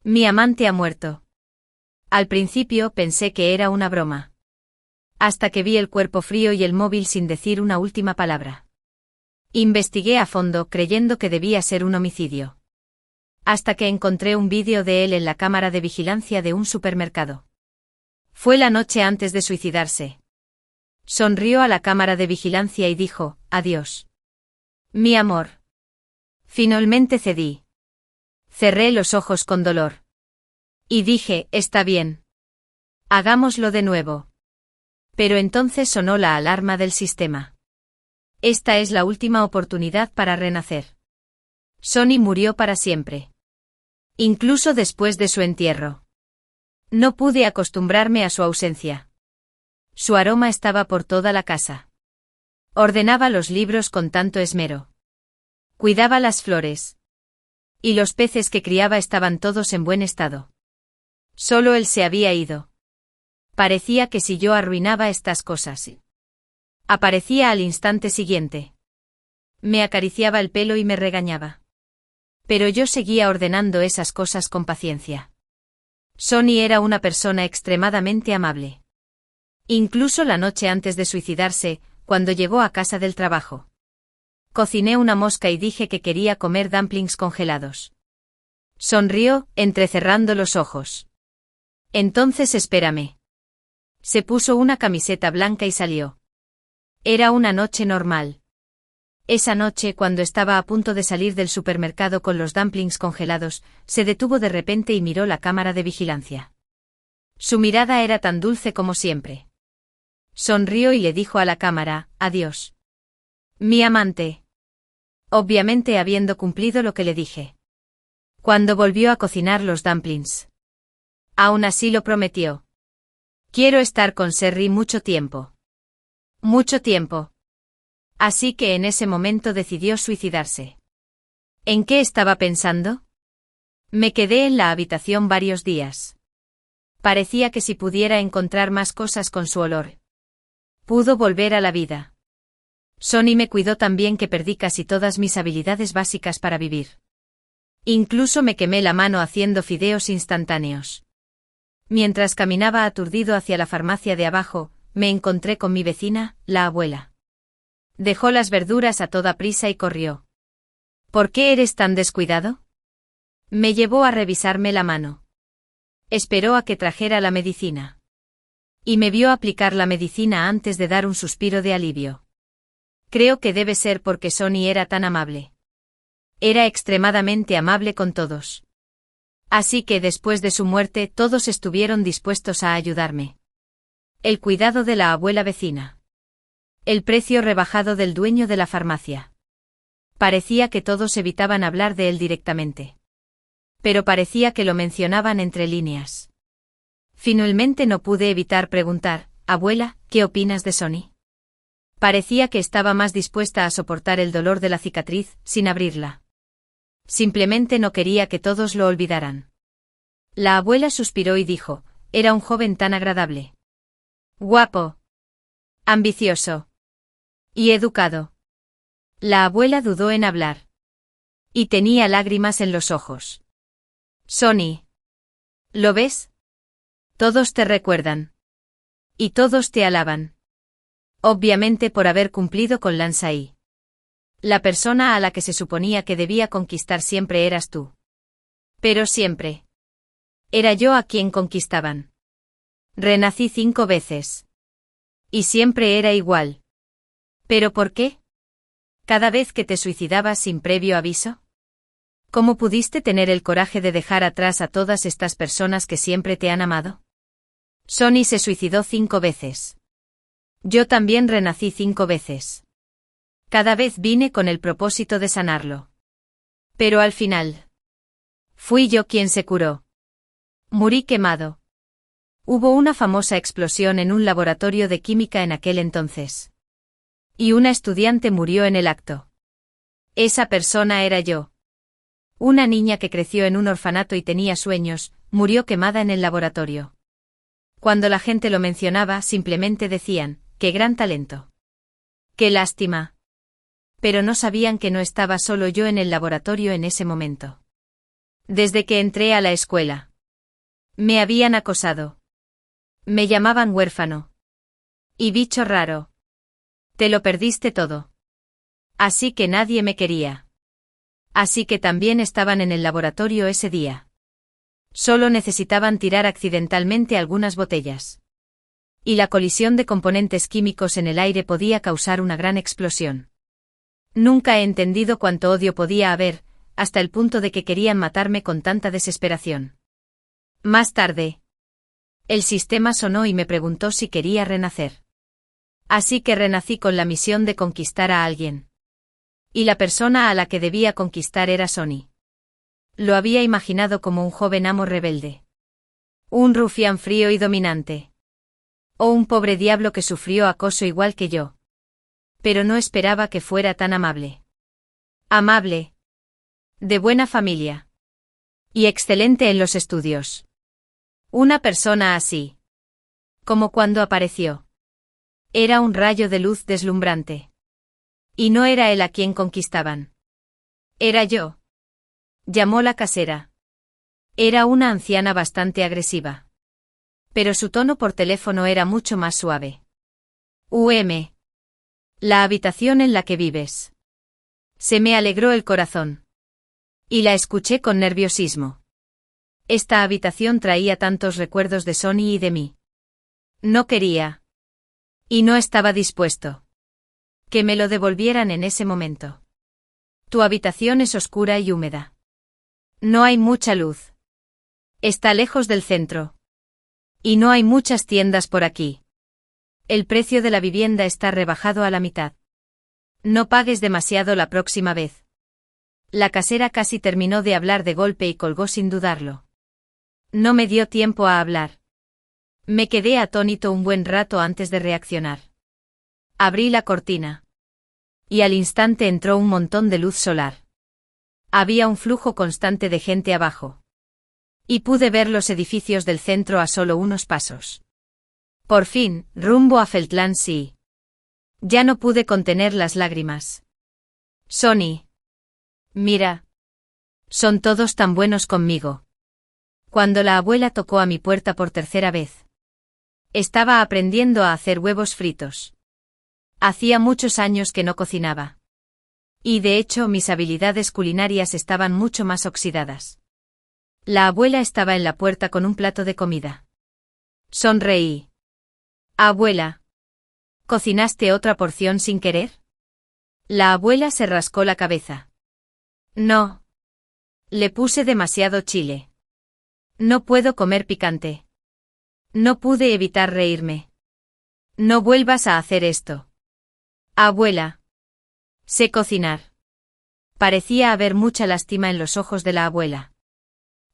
Mi amante ha muerto. Al principio pensé que era una broma. Hasta que vi el cuerpo frío y el móvil sin decir una última palabra. Investigué a fondo creyendo que debía ser un homicidio. Hasta que encontré un vídeo de él en la cámara de vigilancia de un supermercado. Fue la noche antes de suicidarse. Sonrió a la cámara de vigilancia y dijo, adiós. Mi amor. Finalmente cedí. Cerré los ojos con dolor. Y dije, está bien. Hagámoslo de nuevo. Pero entonces sonó la alarma del sistema. Esta es la última oportunidad para renacer. Sonny murió para siempre. Incluso después de su entierro. No pude acostumbrarme a su ausencia. Su aroma estaba por toda la casa. Ordenaba los libros con tanto esmero. Cuidaba las flores. Y los peces que criaba estaban todos en buen estado. Solo él se había ido. Parecía que si yo arruinaba estas cosas. Aparecía al instante siguiente. Me acariciaba el pelo y me regañaba. Pero yo seguía ordenando esas cosas con paciencia. Sonny era una persona extremadamente amable. Incluso la noche antes de suicidarse, cuando llegó a casa del trabajo. Cociné una mosca y dije que quería comer dumplings congelados. Sonrió, entrecerrando los ojos. Entonces espérame. Se puso una camiseta blanca y salió. Era una noche normal. Esa noche, cuando estaba a punto de salir del supermercado con los dumplings congelados, se detuvo de repente y miró la cámara de vigilancia. Su mirada era tan dulce como siempre. Sonrió y le dijo a la cámara, adiós. Mi amante. Obviamente habiendo cumplido lo que le dije. Cuando volvió a cocinar los dumplings. Aún así lo prometió. Quiero estar con Sherry mucho tiempo. Mucho tiempo. Así que en ese momento decidió suicidarse. ¿En qué estaba pensando? Me quedé en la habitación varios días. Parecía que si pudiera encontrar más cosas con su olor. Pudo volver a la vida. Sonny me cuidó tan bien que perdí casi todas mis habilidades básicas para vivir. Incluso me quemé la mano haciendo fideos instantáneos. Mientras caminaba aturdido hacia la farmacia de abajo, me encontré con mi vecina, la abuela. Dejó las verduras a toda prisa y corrió. ¿Por qué eres tan descuidado? Me llevó a revisarme la mano. Esperó a que trajera la medicina. Y me vio aplicar la medicina antes de dar un suspiro de alivio. Creo que debe ser porque Sonny era tan amable. Era extremadamente amable con todos. Así que después de su muerte todos estuvieron dispuestos a ayudarme. El cuidado de la abuela vecina. El precio rebajado del dueño de la farmacia. Parecía que todos evitaban hablar de él directamente. Pero parecía que lo mencionaban entre líneas. Finalmente no pude evitar preguntar, abuela, ¿qué opinas de Sonny? Parecía que estaba más dispuesta a soportar el dolor de la cicatriz, sin abrirla. Simplemente no quería que todos lo olvidaran. La abuela suspiró y dijo, era un joven tan agradable. Guapo. Ambicioso. Y educado. La abuela dudó en hablar. Y tenía lágrimas en los ojos. Sonny. ¿Lo ves? Todos te recuerdan. Y todos te alaban. Obviamente por haber cumplido con Lansai. La persona a la que se suponía que debía conquistar siempre eras tú. Pero siempre. Era yo a quien conquistaban. Renací 5 veces. Y siempre era igual. ¿Pero por qué? ¿Cada vez que te suicidabas sin previo aviso? ¿Cómo pudiste tener el coraje de dejar atrás a todas estas personas que siempre te han amado? Sonny se suicidó 5 veces. Yo también renací 5 veces. Cada vez vine con el propósito de sanarlo. Pero al final. Fui yo quien se curó. Morí quemado. Hubo una famosa explosión en un laboratorio de química en aquel entonces. Y una estudiante murió en el acto. Esa persona era yo. Una niña que creció en un orfanato y tenía sueños, murió quemada en el laboratorio. Cuando la gente lo mencionaba, simplemente decían, ¡qué gran talento! ¡Qué lástima! Pero no sabían que no estaba solo yo en el laboratorio en ese momento. Desde que entré a la escuela. Me habían acosado. Me llamaban huérfano. Y bicho raro. Te lo perdiste todo. Así que nadie me quería. Así que también estaban en el laboratorio ese día. Solo necesitaban tirar accidentalmente algunas botellas. Y la colisión de componentes químicos en el aire podía causar una gran explosión. Nunca he entendido cuánto odio podía haber, hasta el punto de que querían matarme con tanta desesperación. Más tarde. El sistema sonó y me preguntó si quería renacer. Así que renací con la misión de conquistar a alguien. Y la persona a la que debía conquistar era Sonny. Lo había imaginado como un joven amo rebelde. Un rufián frío y dominante. O un pobre diablo que sufrió acoso igual que yo. Pero no esperaba que fuera tan amable. Amable. De buena familia. Y excelente en los estudios. Una persona así. Como cuando apareció. Era un rayo de luz deslumbrante. Y no era él a quien conquistaban. Era yo. Llamó la casera. Era una anciana bastante agresiva. Pero su tono por teléfono era mucho más suave. La habitación en la que vives. Se me alegró el corazón. Y la escuché con nerviosismo. Esta habitación traía tantos recuerdos de Sonny y de mí. No quería. Y no estaba dispuesto. Que me lo devolvieran en ese momento. Tu habitación es oscura y húmeda. No hay mucha luz. Está lejos del centro. Y no hay muchas tiendas por aquí. El precio de la vivienda está rebajado a la mitad. No pagues demasiado la próxima vez. La casera casi terminó de hablar de golpe y colgó sin dudarlo. No me dio tiempo a hablar. Me quedé atónito un buen rato antes de reaccionar. Abrí la cortina. Y al instante entró un montón de luz solar. Había un flujo constante de gente abajo. Y pude ver los edificios del centro a solo unos pasos. Por fin, rumbo a Feltland sí. Ya no pude contener las lágrimas. Sonny. Mira. Son todos tan buenos conmigo. Cuando la abuela tocó a mi puerta por tercera vez. Estaba aprendiendo a hacer huevos fritos. Hacía muchos años que no cocinaba. Y de hecho mis habilidades culinarias estaban mucho más oxidadas. La abuela estaba en la puerta con un plato de comida. Sonreí. Abuela. ¿Cocinaste otra porción sin querer? La abuela se rascó la cabeza. No. Le puse demasiado chile. No puedo comer picante. No pude evitar reírme. No vuelvas a hacer esto. Abuela. Sé cocinar. Parecía haber mucha lástima en los ojos de la abuela.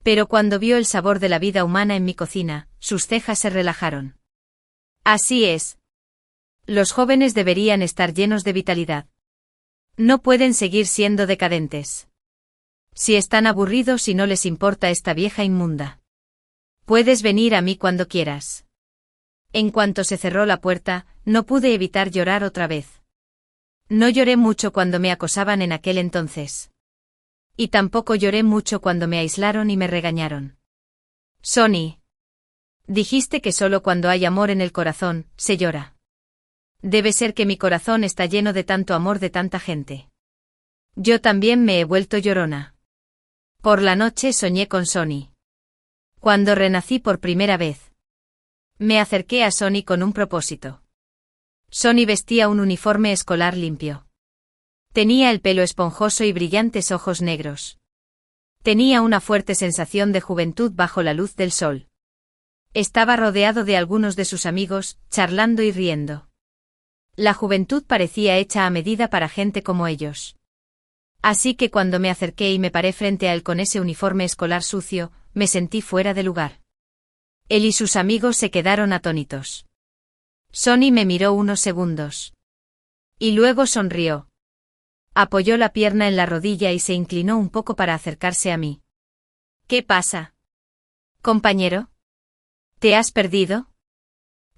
Pero cuando vio el sabor de la vida humana en mi cocina, sus cejas se relajaron. Así es. Los jóvenes deberían estar llenos de vitalidad. No pueden seguir siendo decadentes. Si están aburridos y no les importa esta vieja inmunda. Puedes venir a mí cuando quieras. En cuanto se cerró la puerta, no pude evitar llorar otra vez. No lloré mucho cuando me acosaban en aquel entonces. Y tampoco lloré mucho cuando me aislaron y me regañaron. Sonny. Dijiste que solo cuando hay amor en el corazón, se llora. Debe ser que mi corazón está lleno de tanto amor de tanta gente. Yo también me he vuelto llorona. Por la noche soñé con Sonny. Cuando renací por primera vez. Me acerqué a Sonny con un propósito. Sonny vestía un uniforme escolar limpio. Tenía el pelo esponjoso y brillantes ojos negros. Tenía una fuerte sensación de juventud bajo la luz del sol. Estaba rodeado de algunos de sus amigos, charlando y riendo. La juventud parecía hecha a medida para gente como ellos. Así que cuando me acerqué y me paré frente a él con ese uniforme escolar sucio, me sentí fuera de lugar. Él y sus amigos se quedaron atónitos. Sonny me miró unos segundos. Y luego sonrió. Apoyó la pierna en la rodilla y se inclinó un poco para acercarse a mí. ¿Qué pasa? ¿Compañero? ¿Te has perdido?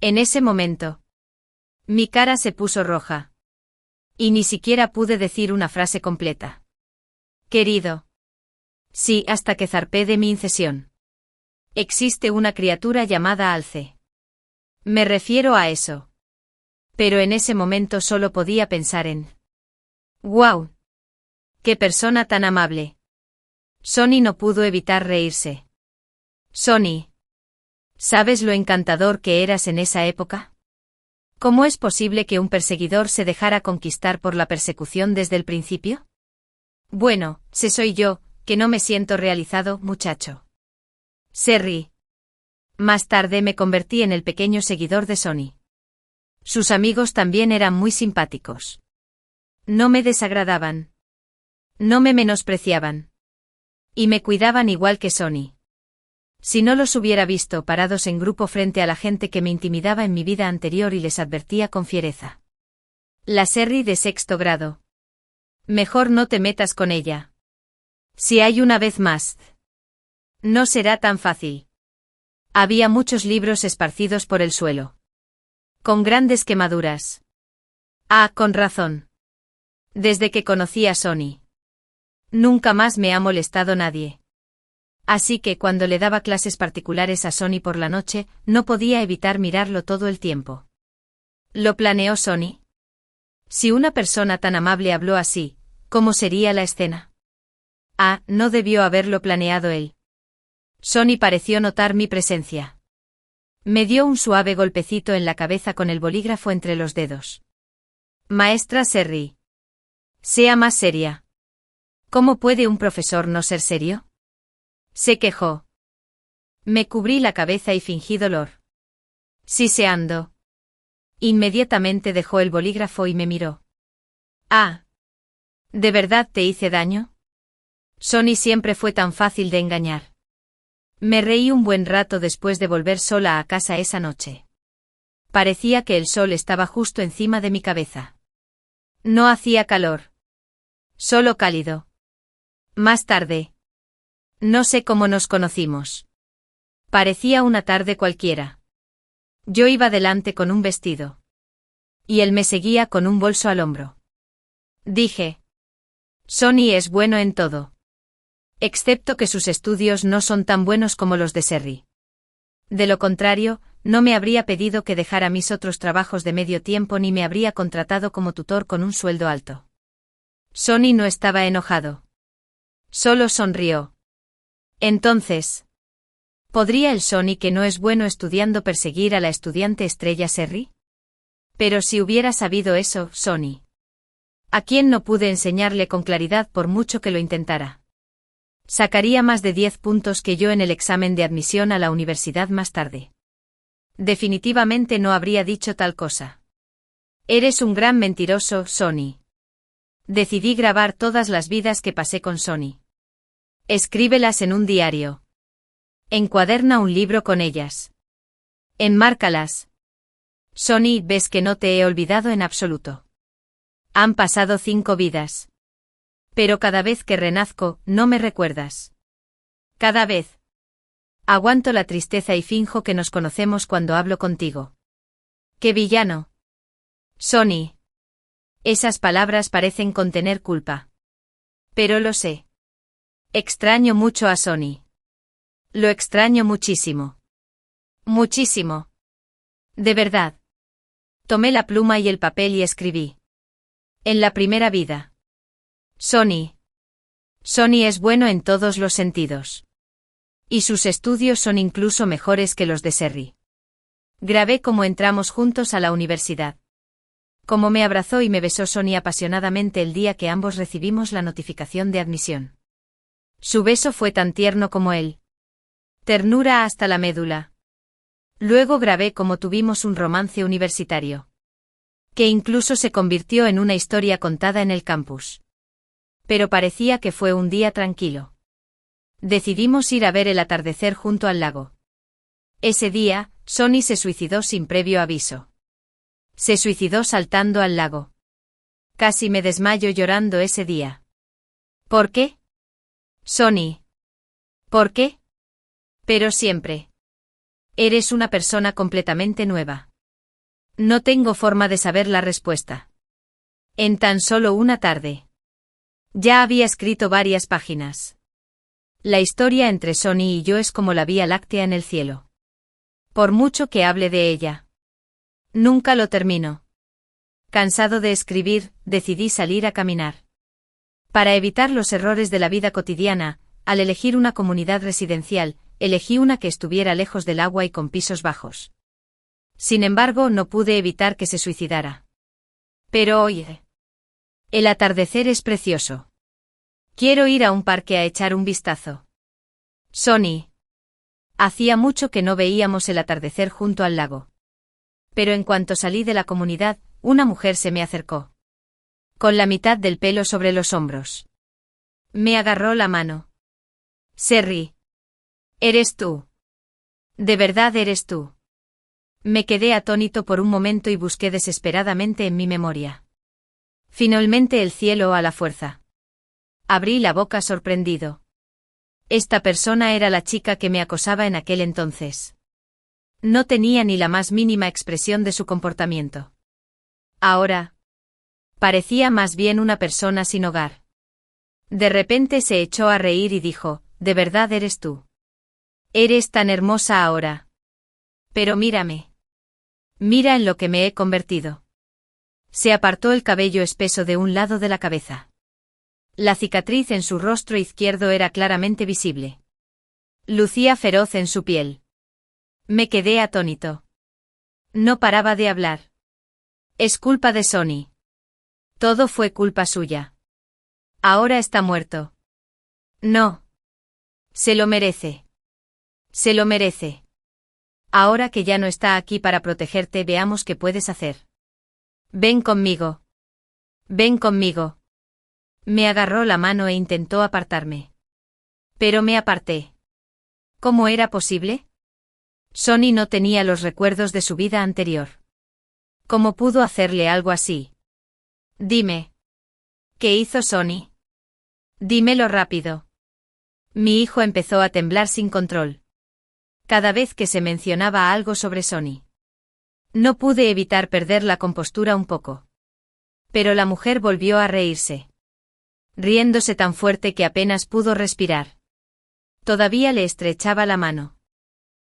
En ese momento. Mi cara se puso roja. Y ni siquiera pude decir una frase completa. Querido. Sí, hasta que zarpé de mi incesión. Existe una criatura llamada Alce. Me refiero a eso. Pero en ese momento solo podía pensar en... ¡Guau! ¡Qué persona tan amable! Sonny no pudo evitar reírse. Sonny. ¿Sabes lo encantador que eras en esa época? ¿Cómo es posible que un perseguidor se dejara conquistar por la persecución desde el principio? Bueno, se soy yo, que no me siento realizado, muchacho. Serry. Más tarde me convertí en el pequeño seguidor de Sonny. Sus amigos también eran muy simpáticos. No me desagradaban. No me menospreciaban. Y me cuidaban igual que Sonny. Si no los hubiera visto parados en grupo frente a la gente que me intimidaba en mi vida anterior y les advertía con fiereza. La Serry de 6º grado. Mejor no te metas con ella. Si hay una vez más. No será tan fácil. Había muchos libros esparcidos por el suelo. Con grandes quemaduras. Ah, con razón. Desde que conocí a Sonny. Nunca más me ha molestado nadie. Así que cuando le daba clases particulares a Sonny por la noche, no podía evitar mirarlo todo el tiempo. ¿Lo planeó Sonny? Si una persona tan amable habló así, ¿cómo sería la escena? Ah, no debió haberlo planeado él. Sonny pareció notar mi presencia. Me dio un suave golpecito en la cabeza con el bolígrafo entre los dedos. Maestra Serry. Sea más seria. ¿Cómo puede un profesor no ser serio? Se quejó. Me cubrí la cabeza y fingí dolor. Siseando. Inmediatamente dejó el bolígrafo y me miró. Ah. ¿De verdad te hice daño? Sonny siempre fue tan fácil de engañar. Me reí un buen rato después de volver sola a casa esa noche. Parecía que el sol estaba justo encima de mi cabeza. No hacía calor. Solo cálido. Más tarde. No sé cómo nos conocimos. Parecía una tarde cualquiera. Yo iba delante con un vestido. Y él me seguía con un bolso al hombro. Dije. Sonny es bueno en todo. Excepto que sus estudios no son tan buenos como los de Serry. De lo contrario, no me habría pedido que dejara mis otros trabajos de medio tiempo ni me habría contratado como tutor con un sueldo alto. Sonny no estaba enojado. Solo sonrió. Entonces, ¿podría el Sonny que no es bueno estudiando perseguir a la estudiante estrella Serry? Pero si hubiera sabido eso, Sonny. ¿A quién no pude enseñarle con claridad por mucho que lo intentara? Sacaría más de 10 puntos que yo en el examen de admisión a la universidad más tarde. Definitivamente no habría dicho tal cosa. Eres un gran mentiroso, Sonny. Decidí grabar todas las vidas que pasé con Sonny. Escríbelas en un diario. Encuaderna un libro con ellas. Enmárcalas. Sonny, ves que no te he olvidado en absoluto. Han pasado 5 vidas. Pero cada vez que renazco, no me recuerdas. Cada vez. Aguanto la tristeza y finjo que nos conocemos cuando hablo contigo. ¡Qué villano! Sonny. Esas palabras parecen contener culpa. Pero lo sé. Extraño mucho a Sonny. Lo extraño muchísimo. Muchísimo. De verdad. Tomé la pluma y el papel y escribí. En la primera vida. Sonny. Sonny es bueno en todos los sentidos. Y sus estudios son incluso mejores que los de Serry. Grabé cómo entramos juntos a la universidad. Cómo me abrazó y me besó Sonny apasionadamente el día que ambos recibimos la notificación de admisión. Su beso fue tan tierno como él. Ternura hasta la médula. Luego grabé cómo tuvimos un romance universitario. Que incluso se convirtió en una historia contada en el campus. Pero parecía que fue un día tranquilo. Decidimos ir a ver el atardecer junto al lago. Ese día, Sonny se suicidó sin previo aviso. Se suicidó saltando al lago. Casi me desmayo llorando ese día. ¿Por qué? Sonny. ¿Por qué? Pero siempre. Eres una persona completamente nueva. No tengo forma de saber la respuesta. En tan solo una tarde. Ya había escrito varias páginas. La historia entre Sonny y yo es como la Vía Láctea en el cielo. Por mucho que hable de ella, nunca lo termino. Cansado de escribir, decidí salir a caminar. Para evitar los errores de la vida cotidiana, al elegir una comunidad residencial, elegí una que estuviera lejos del agua y con pisos bajos. Sin embargo, no pude evitar que se suicidara. Pero oye, el atardecer es precioso. Quiero ir a un parque a echar un vistazo. Sonny. Hacía mucho que no veíamos el atardecer junto al lago. Pero en cuanto salí de la comunidad, una mujer se me acercó. Con la mitad del pelo sobre los hombros. Me agarró la mano. Serri. ¿Eres tú? ¿De verdad eres tú? Me quedé atónito por un momento y busqué desesperadamente en mi memoria. Finalmente el cielo a la fuerza. Abrí la boca sorprendido. Esta persona era la chica que me acosaba en aquel entonces. No tenía ni la más mínima expresión de su comportamiento. Ahora, parecía más bien una persona sin hogar. De repente se echó a reír y dijo, ¿de verdad eres tú? Eres tan hermosa ahora. Pero mírame. Mira en lo que me he convertido. Se apartó el cabello espeso de un lado de la cabeza. La cicatriz en su rostro izquierdo era claramente visible. Lucía feroz en su piel. Me quedé atónito. No paraba de hablar. Es culpa de Sonny. Todo fue culpa suya. Ahora está muerto. No. Se lo merece. Se lo merece. Ahora que ya no está aquí para protegerte, veamos qué puedes hacer. Ven conmigo. Ven conmigo. Me agarró la mano e intentó apartarme. Pero me aparté. ¿Cómo era posible? Sonny no tenía los recuerdos de su vida anterior. ¿Cómo pudo hacerle algo así? Dime. ¿Qué hizo Sonny? Dímelo rápido. Mi hijo empezó a temblar sin control. Cada vez que se mencionaba algo sobre Sonny. No pude evitar perder la compostura un poco. Pero la mujer volvió a reírse. Riéndose tan fuerte que apenas pudo respirar. Todavía le estrechaba la mano.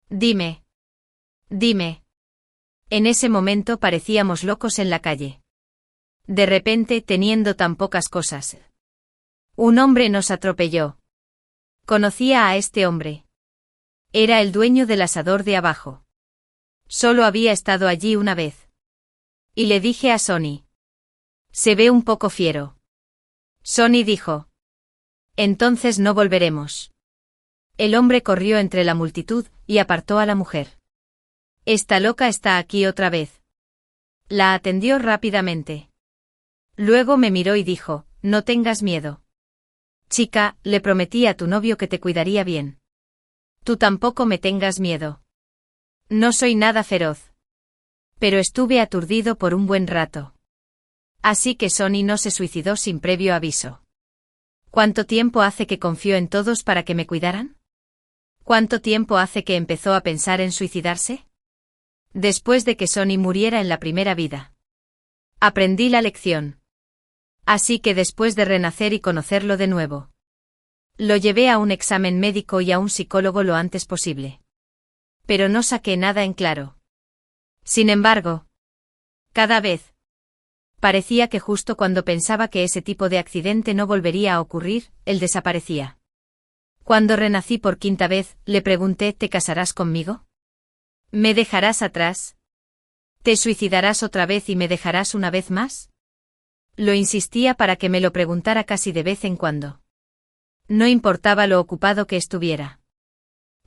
Dime. Dime. En ese momento parecíamos locos en la calle. De repente, teniendo tan pocas cosas. Un hombre nos atropelló. Conocía a este hombre. Era el dueño del asador de abajo. Solo había estado allí una vez. Y le dije a Sonny. Se ve un poco fiero. Sonny dijo. Entonces no volveremos. El hombre corrió entre la multitud y apartó a la mujer. Esta loca está aquí otra vez. La atendió rápidamente. Luego me miró y dijo, no tengas miedo. Chica, le prometí a tu novio que te cuidaría bien. Tú tampoco me tengas miedo. No soy nada feroz. Pero estuve aturdido por un buen rato. Así que Sonny no se suicidó sin previo aviso. ¿Cuánto tiempo hace que confió en todos para que me cuidaran? ¿Cuánto tiempo hace que empezó a pensar en suicidarse? Después de que Sonny muriera en la primera vida. Aprendí la lección. Así que después de renacer y conocerlo de nuevo. Lo llevé a un examen médico y a un psicólogo lo antes posible. Pero no saqué nada en claro. Sin embargo, cada vez parecía que justo cuando pensaba que ese tipo de accidente no volvería a ocurrir, él desaparecía. Cuando renací por quinta vez, le pregunté, ¿te casarás conmigo? ¿Me dejarás atrás? ¿Te suicidarás otra vez y me dejarás una vez más? Lo insistía para que me lo preguntara casi de vez en cuando. No importaba lo ocupado que estuviera.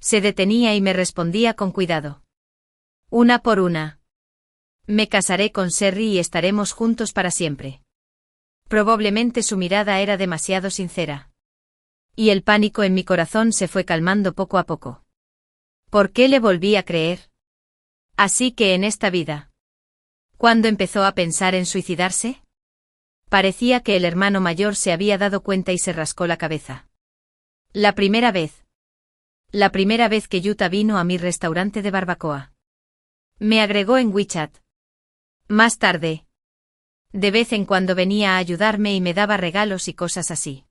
Se detenía y me respondía con cuidado. Una por una. Me casaré con Serri y estaremos juntos para siempre. Probablemente su mirada era demasiado sincera. Y el pánico en mi corazón se fue calmando poco a poco. ¿Por qué le volví a creer? Así que en esta vida. ¿Cuándo empezó a pensar en suicidarse? Parecía que el hermano mayor se había dado cuenta y se rascó la cabeza. La primera vez. La primera vez que Yuta vino a mi restaurante de barbacoa. Me agregó en WeChat. Más tarde. De vez en cuando venía a ayudarme y me daba regalos y cosas así.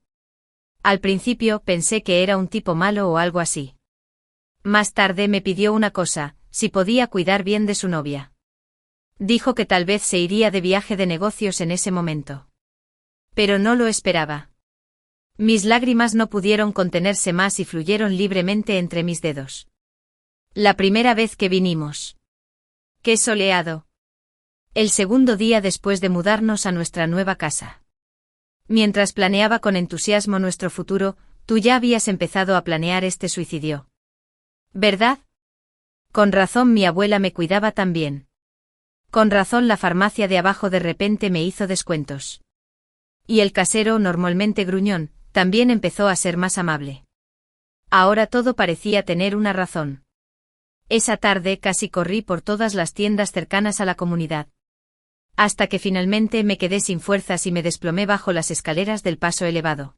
Al principio pensé que era un tipo malo o algo así. Más tarde me pidió una cosa, si podía cuidar bien de su novia. Dijo que tal vez se iría de viaje de negocios en ese momento. Pero no lo esperaba. Mis lágrimas no pudieron contenerse más y fluyeron libremente entre mis dedos. La primera vez que vinimos. ¡Qué soleado! El segundo día después de mudarnos a nuestra nueva casa. Mientras planeaba con entusiasmo nuestro futuro, tú ya habías empezado a planear este suicidio. ¿Verdad? Con razón mi abuela me cuidaba tan bien. Con razón la farmacia de abajo de repente me hizo descuentos. Y el casero, normalmente gruñón, también empezó a ser más amable. Ahora todo parecía tener una razón. Esa tarde casi corrí por todas las tiendas cercanas a la comunidad. Hasta que finalmente me quedé sin fuerzas y me desplomé bajo las escaleras del paso elevado.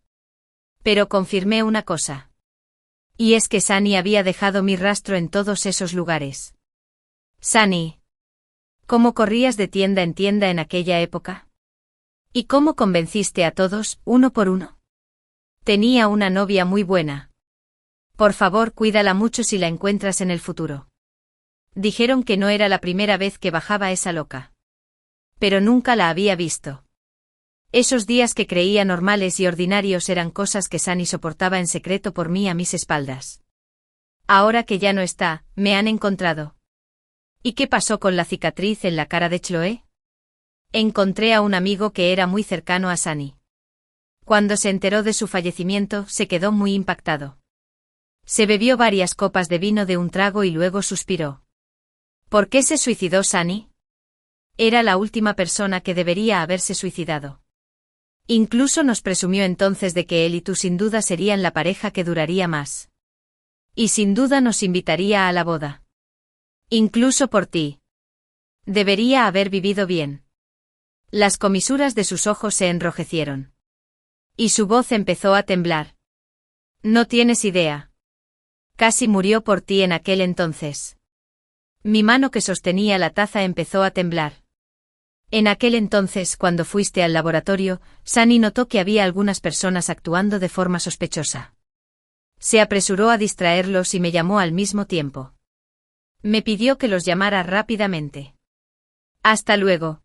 Pero confirmé una cosa. Y es que Sunny había dejado mi rastro en todos esos lugares. Sunny. ¿Cómo corrías de tienda en tienda en aquella época? ¿Y cómo convenciste a todos, uno por uno? Tenía una novia muy buena. Por favor, cuídala mucho si la encuentras en el futuro. Dijeron que no era la primera vez que bajaba esa loca. Pero nunca la había visto. Esos días que creía normales y ordinarios eran cosas que Sunny soportaba en secreto por mí a mis espaldas. Ahora que ya no está, me han encontrado. ¿Y qué pasó con la cicatriz en la cara de Chloe? Encontré a un amigo que era muy cercano a Sunny. Cuando se enteró de su fallecimiento, se quedó muy impactado. Se bebió varias copas de vino de un trago y luego suspiró. ¿Por qué se suicidó Sunny? Era la última persona que debería haberse suicidado. Incluso nos presumió entonces de que él y tú sin duda serían la pareja que duraría más. Y sin duda nos invitaría a la boda. Incluso por ti. Debería haber vivido bien. Las comisuras de sus ojos se enrojecieron. Y su voz empezó a temblar. No tienes idea. Casi murió por ti en aquel entonces. Mi mano que sostenía la taza empezó a temblar. En aquel entonces, cuando fuiste al laboratorio, Sunny notó que había algunas personas actuando de forma sospechosa. Se apresuró a distraerlos y me llamó al mismo tiempo. Me pidió que los llamara rápidamente. Hasta luego.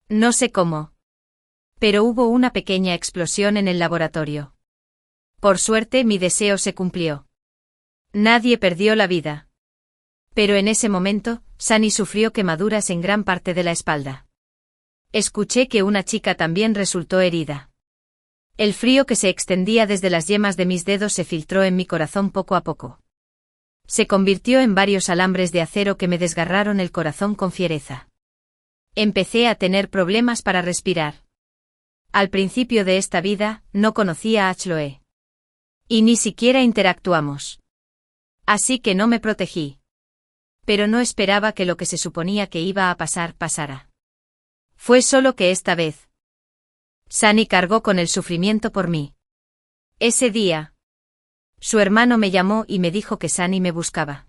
No sé cómo. Pero hubo una pequeña explosión en el laboratorio. Por suerte mi deseo se cumplió. Nadie perdió la vida. Pero en ese momento, Sunny sufrió quemaduras en gran parte de la espalda. Escuché que una chica también resultó herida. El frío que se extendía desde las yemas de mis dedos se filtró en mi corazón poco a poco. Se convirtió en varios alambres de acero que me desgarraron el corazón con fiereza. Empecé a tener problemas para respirar. Al principio de esta vida, no conocía a Chloe. Y ni siquiera interactuamos. Así que no me protegí. Pero no esperaba que lo que se suponía que iba a pasar pasara. Fue solo que esta vez. Sunny cargó con el sufrimiento por mí. Ese día. Su hermano me llamó y me dijo que Sunny me buscaba.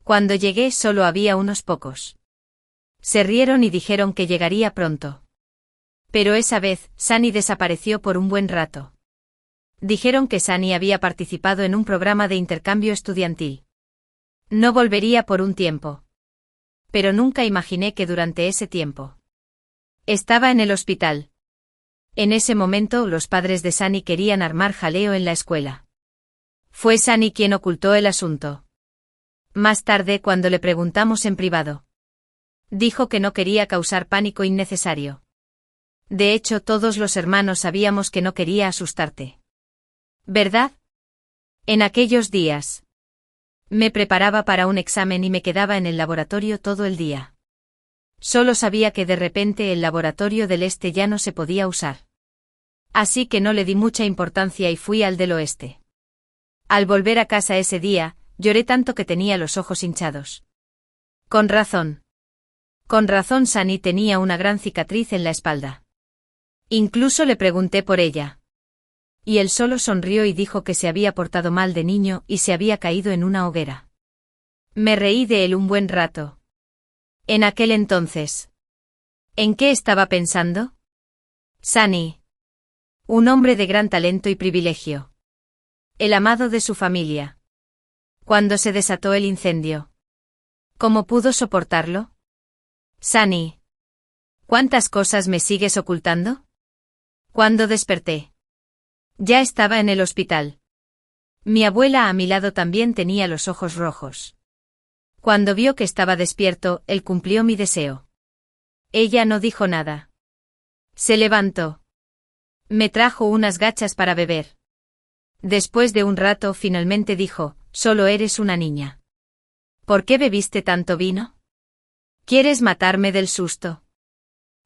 Cuando llegué solo había unos pocos. Se rieron y dijeron que llegaría pronto. Pero esa vez, Sunny desapareció por un buen rato. Dijeron que Sunny había participado en un programa de intercambio estudiantil. No volvería por un tiempo. Pero nunca imaginé que durante ese tiempo. Estaba en el hospital. En ese momento los padres de Sunny querían armar jaleo en la escuela. Fue Sunny quien ocultó el asunto. Más tarde, cuando le preguntamos en privado, dijo que no quería causar pánico innecesario. De hecho, todos los hermanos sabíamos que no quería asustarte. ¿Verdad? En aquellos días. Me preparaba para un examen y me quedaba en el laboratorio todo el día. Solo sabía que de repente el laboratorio del este ya no se podía usar. Así que no le di mucha importancia y fui al del oeste. Al volver a casa ese día, lloré tanto que tenía los ojos hinchados. Con razón. Con razón Sunny tenía una gran cicatriz en la espalda. Incluso le pregunté por ella. Y él solo sonrió y dijo que se había portado mal de niño y se había caído en una hoguera. Me reí de él un buen rato. En aquel entonces. ¿En qué estaba pensando? Sunny. Un hombre de gran talento y privilegio. El amado de su familia. Cuando se desató el incendio. ¿Cómo pudo soportarlo? Sunny. ¿Cuántas cosas me sigues ocultando? Cuando desperté. Ya estaba en el hospital. Mi abuela a mi lado también tenía los ojos rojos. Cuando vio que estaba despierto, él cumplió mi deseo. Ella no dijo nada. Se levantó. Me trajo unas gachas para beber. Después de un rato finalmente dijo, solo eres una niña. ¿Por qué bebiste tanto vino? ¿Quieres matarme del susto?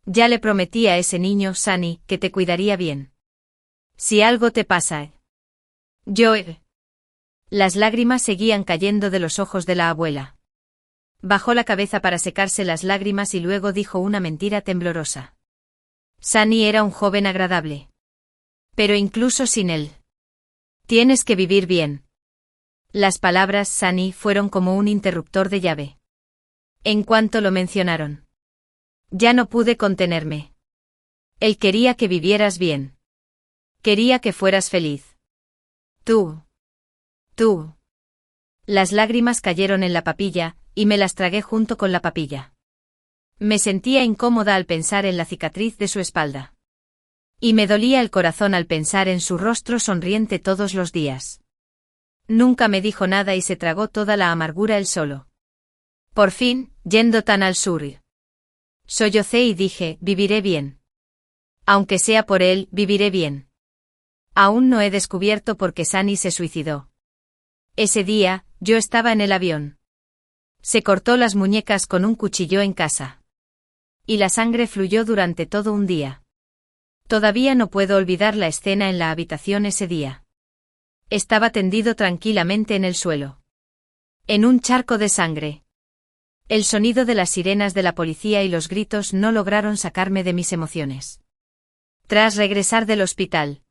Ya le prometí a ese niño, Sunny, que te cuidaría bien. Si algo te pasa. Yo. Las lágrimas seguían cayendo de los ojos de la abuela. Bajó la cabeza para secarse las lágrimas y luego dijo una mentira temblorosa. Sunny era un joven agradable. Pero incluso sin él. Tienes que vivir bien. Las palabras Sunny fueron como un interruptor de llave. En cuanto lo mencionaron. Ya no pude contenerme. Él quería que vivieras bien. Quería que fueras feliz. Tú. Las lágrimas cayeron en la papilla, y me las tragué junto con la papilla. Me sentía incómoda al pensar en la cicatriz de su espalda. Y me dolía el corazón al pensar en su rostro sonriente todos los días. Nunca me dijo nada y se tragó toda la amargura él solo. Por fin, yendo tan al sur. Sollocé y dije, viviré bien. Aunque sea por él, viviré bien. Aún no he descubierto por qué Sunny se suicidó. Ese día, yo estaba en el avión. Se cortó las muñecas con un cuchillo en casa. Y la sangre fluyó durante todo un día. Todavía no puedo olvidar la escena en la habitación ese día. Estaba tendido tranquilamente en el suelo. En un charco de sangre. El sonido de las sirenas de la policía y los gritos no lograron sacarme de mis emociones. Tras regresar del hospital.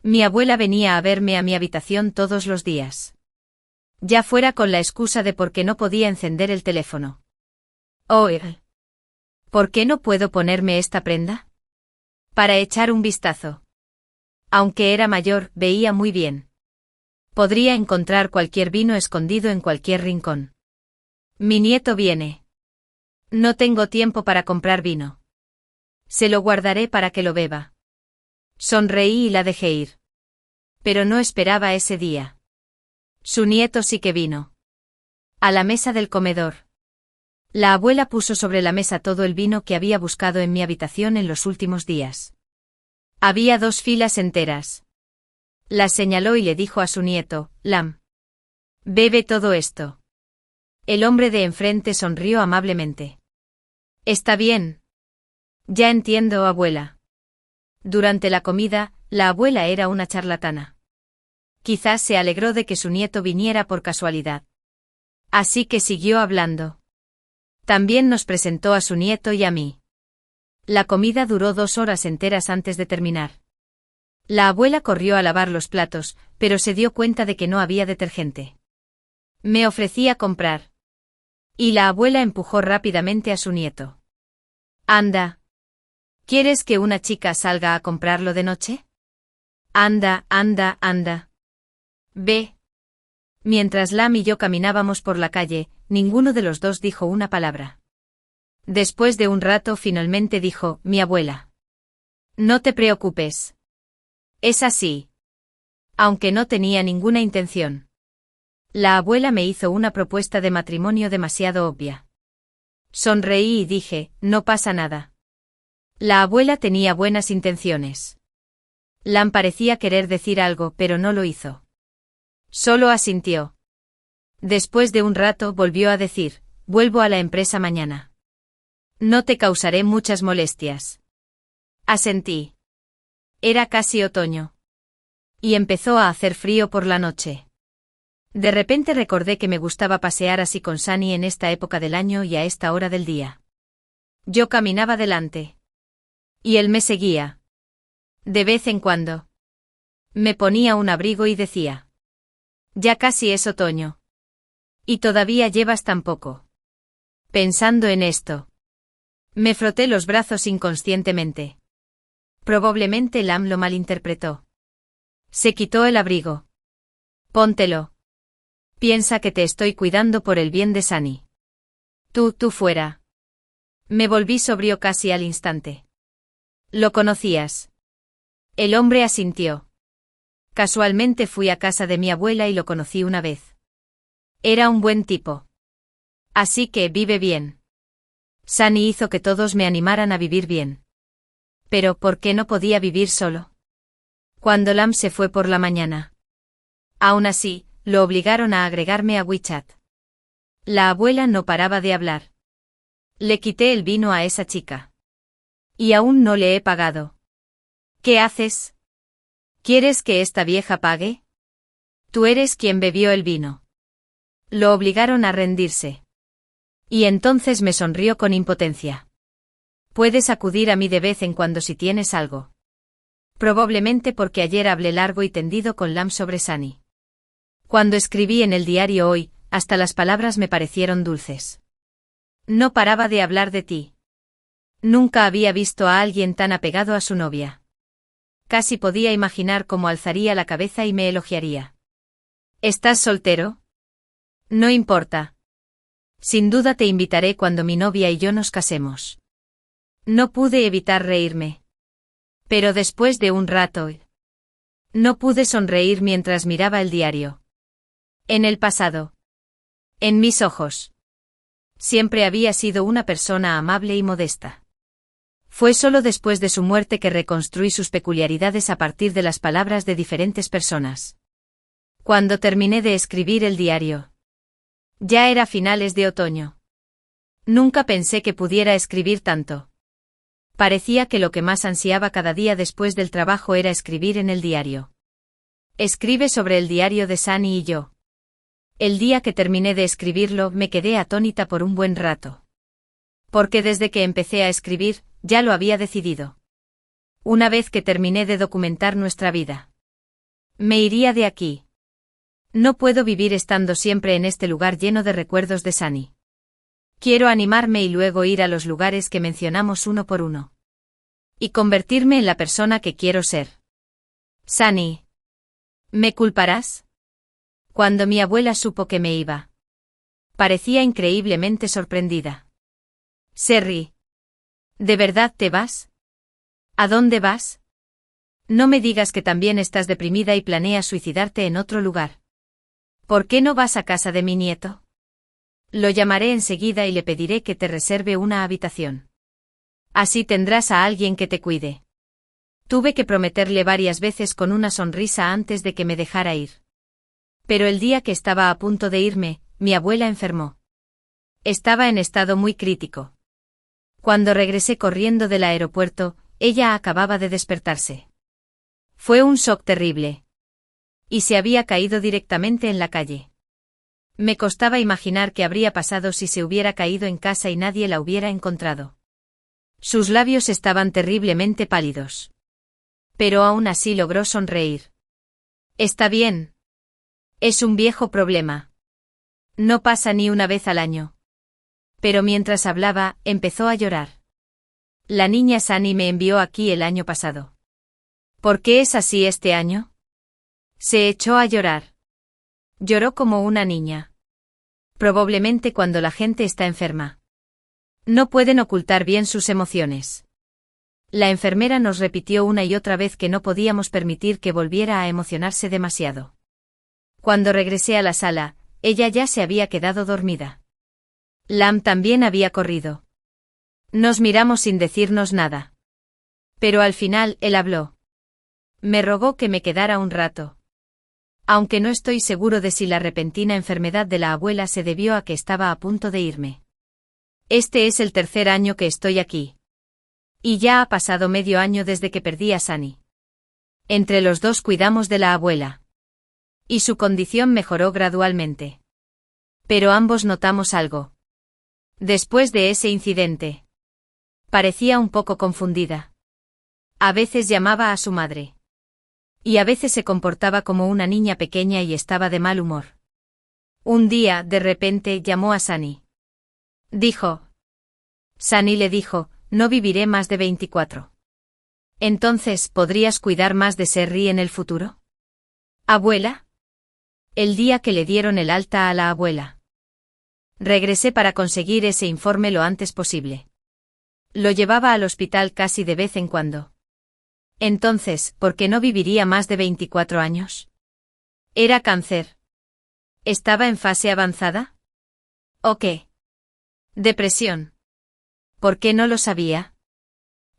Mi abuela venía a verme a mi habitación todos los días. Ya fuera con la excusa de por qué no podía encender el teléfono. ¿Por qué no puedo ponerme esta prenda? Para echar un vistazo. Aunque era mayor, veía muy bien. Podría encontrar cualquier vino escondido en cualquier rincón. Mi nieto viene. No tengo tiempo para comprar vino. Se lo guardaré para que lo beba. Sonreí y la dejé ir. Pero no esperaba ese día. Su nieto sí que vino. A la mesa del comedor. La abuela puso sobre la mesa todo el vino que había buscado en mi habitación en los últimos días. Había 2 filas enteras. Las señaló y le dijo a su nieto, Lam. Bebe todo esto. El hombre de enfrente sonrió amablemente. Está bien. Ya entiendo, abuela. Durante la comida, la abuela era una charlatana. Quizás se alegró de que su nieto viniera por casualidad. Así que siguió hablando. También nos presentó a su nieto y a mí. La comida duró 2 horas enteras antes de terminar. La abuela corrió a lavar los platos, pero se dio cuenta de que no había detergente. Me ofrecí a comprar. Y la abuela empujó rápidamente a su nieto. Anda. ¿Quieres que una chica salga a comprarlo de noche? Anda, anda, anda. Ve. Mientras Lam y yo caminábamos por la calle, ninguno de los dos dijo una palabra. Después de un rato finalmente dijo, mi abuela. No te preocupes. Es así. Aunque no tenía ninguna intención. La abuela me hizo una propuesta de matrimonio demasiado obvia. Sonreí y dije, no pasa nada. La abuela tenía buenas intenciones. Lam parecía querer decir algo, pero no lo hizo. Solo asintió. Después de un rato volvió a decir, vuelvo a la empresa mañana. No te causaré muchas molestias. Asentí. Era casi otoño. Y empezó a hacer frío por la noche. De repente recordé que me gustaba pasear así con Sunny en esta época del año y a esta hora del día. Yo caminaba delante. Y él me seguía. De vez en cuando. Me ponía un abrigo y decía. Ya casi es otoño. Y todavía llevas tan poco. Pensando en esto. Me froté los brazos inconscientemente. Probablemente Lam lo malinterpretó. Se quitó el abrigo. Póntelo. Piensa que te estoy cuidando por el bien de Sunny. Tú fuera. Me volví sobrio casi al instante. ¿Lo conocías? El hombre asintió. Casualmente fui a casa de mi abuela y lo conocí una vez. Era un buen tipo. Así que vive bien. Sunny hizo que todos me animaran a vivir bien. Pero ¿por qué no podía vivir solo? Cuando Lam se fue por la mañana. Aún así, lo obligaron a agregarme a WeChat. La abuela no paraba de hablar. Le quité el vino a esa chica. Y aún no le he pagado. ¿Qué haces? ¿Quieres que esta vieja pague? Tú eres quien bebió el vino. Lo obligaron a rendirse. Y entonces me sonrió con impotencia. Puedes acudir a mí de vez en cuando si tienes algo. Probablemente porque ayer hablé largo y tendido con Lam sobre Sunny. Cuando escribí en el diario hoy, hasta las palabras me parecieron dulces. No paraba de hablar de ti. Nunca había visto a alguien tan apegado a su novia. Casi podía imaginar cómo alzaría la cabeza y me elogiaría. ¿Estás soltero? No importa. Sin duda te invitaré cuando mi novia y yo nos casemos. No pude evitar reírme. Pero después de un rato, no pude sonreír mientras miraba el diario. En el pasado. En mis ojos. Siempre había sido una persona amable y modesta. Fue solo después de su muerte que reconstruí sus peculiaridades a partir de las palabras de diferentes personas. Cuando terminé de escribir el diario. Ya era finales de otoño. Nunca pensé que pudiera escribir tanto. Parecía que lo que más ansiaba cada día después del trabajo era escribir en el diario. Escribe sobre el diario de Sunny y yo. El día que terminé de escribirlo me quedé atónita por un buen rato. Porque desde que empecé a escribir, ya lo había decidido. Una vez que terminé de documentar nuestra vida. Me iría de aquí. No puedo vivir estando siempre en este lugar lleno de recuerdos de Sunny. Quiero animarme y luego ir a los lugares que mencionamos uno por uno. Y convertirme en la persona que quiero ser. Sunny. ¿Me culparás? Cuando mi abuela supo que me iba. Parecía increíblemente sorprendida. Serri. ¿De verdad te vas? ¿A dónde vas? No me digas que también estás deprimida y planeas suicidarte en otro lugar. ¿Por qué no vas a casa de mi nieto? Lo llamaré enseguida y le pediré que te reserve una habitación. Así tendrás a alguien que te cuide. Tuve que prometerle varias veces con una sonrisa antes de que me dejara ir. Pero el día que estaba a punto de irme, mi abuela enfermó. Estaba en estado muy crítico. Cuando regresé corriendo del aeropuerto, ella acababa de despertarse. Fue un shock terrible. Y se había caído directamente en la calle. Me costaba imaginar qué habría pasado si se hubiera caído en casa y nadie la hubiera encontrado. Sus labios estaban terriblemente pálidos. Pero aún así logró sonreír. Está bien. Es un viejo problema. No pasa ni una vez al año. Pero mientras hablaba, empezó a llorar. La niña Sunny me envió aquí el año pasado. ¿Por qué es así este año? Se echó a llorar. Lloró como una niña. Probablemente cuando la gente está enferma. No pueden ocultar bien sus emociones. La enfermera nos repitió una y otra vez que no podíamos permitir que volviera a emocionarse demasiado. Cuando regresé a la sala, ella ya se había quedado dormida. Lam también había corrido. Nos miramos sin decirnos nada. Pero al final él habló. Me rogó que me quedara un rato. Aunque no estoy seguro de si la repentina enfermedad de la abuela se debió a que estaba a punto de irme. Este es el tercer año que estoy aquí. Y ya ha pasado medio año desde que perdí a Sunny. Entre los dos cuidamos de la abuela. Y su condición mejoró gradualmente. Pero ambos notamos algo. Después de ese incidente. Parecía un poco confundida. A veces llamaba a su madre. Y a veces se comportaba como una niña pequeña y estaba de mal humor. Un día, de repente, llamó a Sunny. Dijo. Sunny le dijo, no viviré más de 24. Entonces, ¿podrías cuidar más de Serri en el futuro? ¿Abuela? El día que le dieron el alta a la abuela. Regresé para conseguir ese informe lo antes posible. Lo llevaba al hospital casi de vez en cuando. Entonces, ¿por qué no viviría más de 24 años? Era cáncer. ¿Estaba en fase avanzada? ¿O qué? Depresión. ¿Por qué no lo sabía?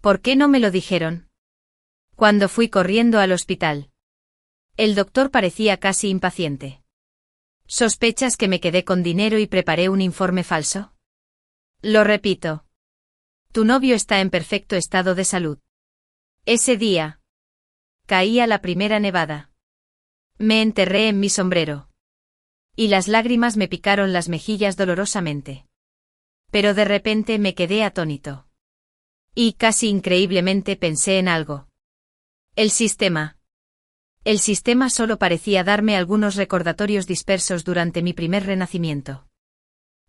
¿Por qué no me lo dijeron? Cuando fui corriendo al hospital. El doctor parecía casi impaciente. ¿Sospechas que me quedé con dinero y preparé un informe falso? Lo repito. Tu novio está en perfecto estado de salud. Ese día. Caía la primera nevada. Me enterré en mi sombrero. Y las lágrimas me picaron las mejillas dolorosamente. Pero de repente me quedé atónito. Y casi increíblemente pensé en algo. El sistema. El sistema solo parecía darme algunos recordatorios dispersos durante mi primer renacimiento.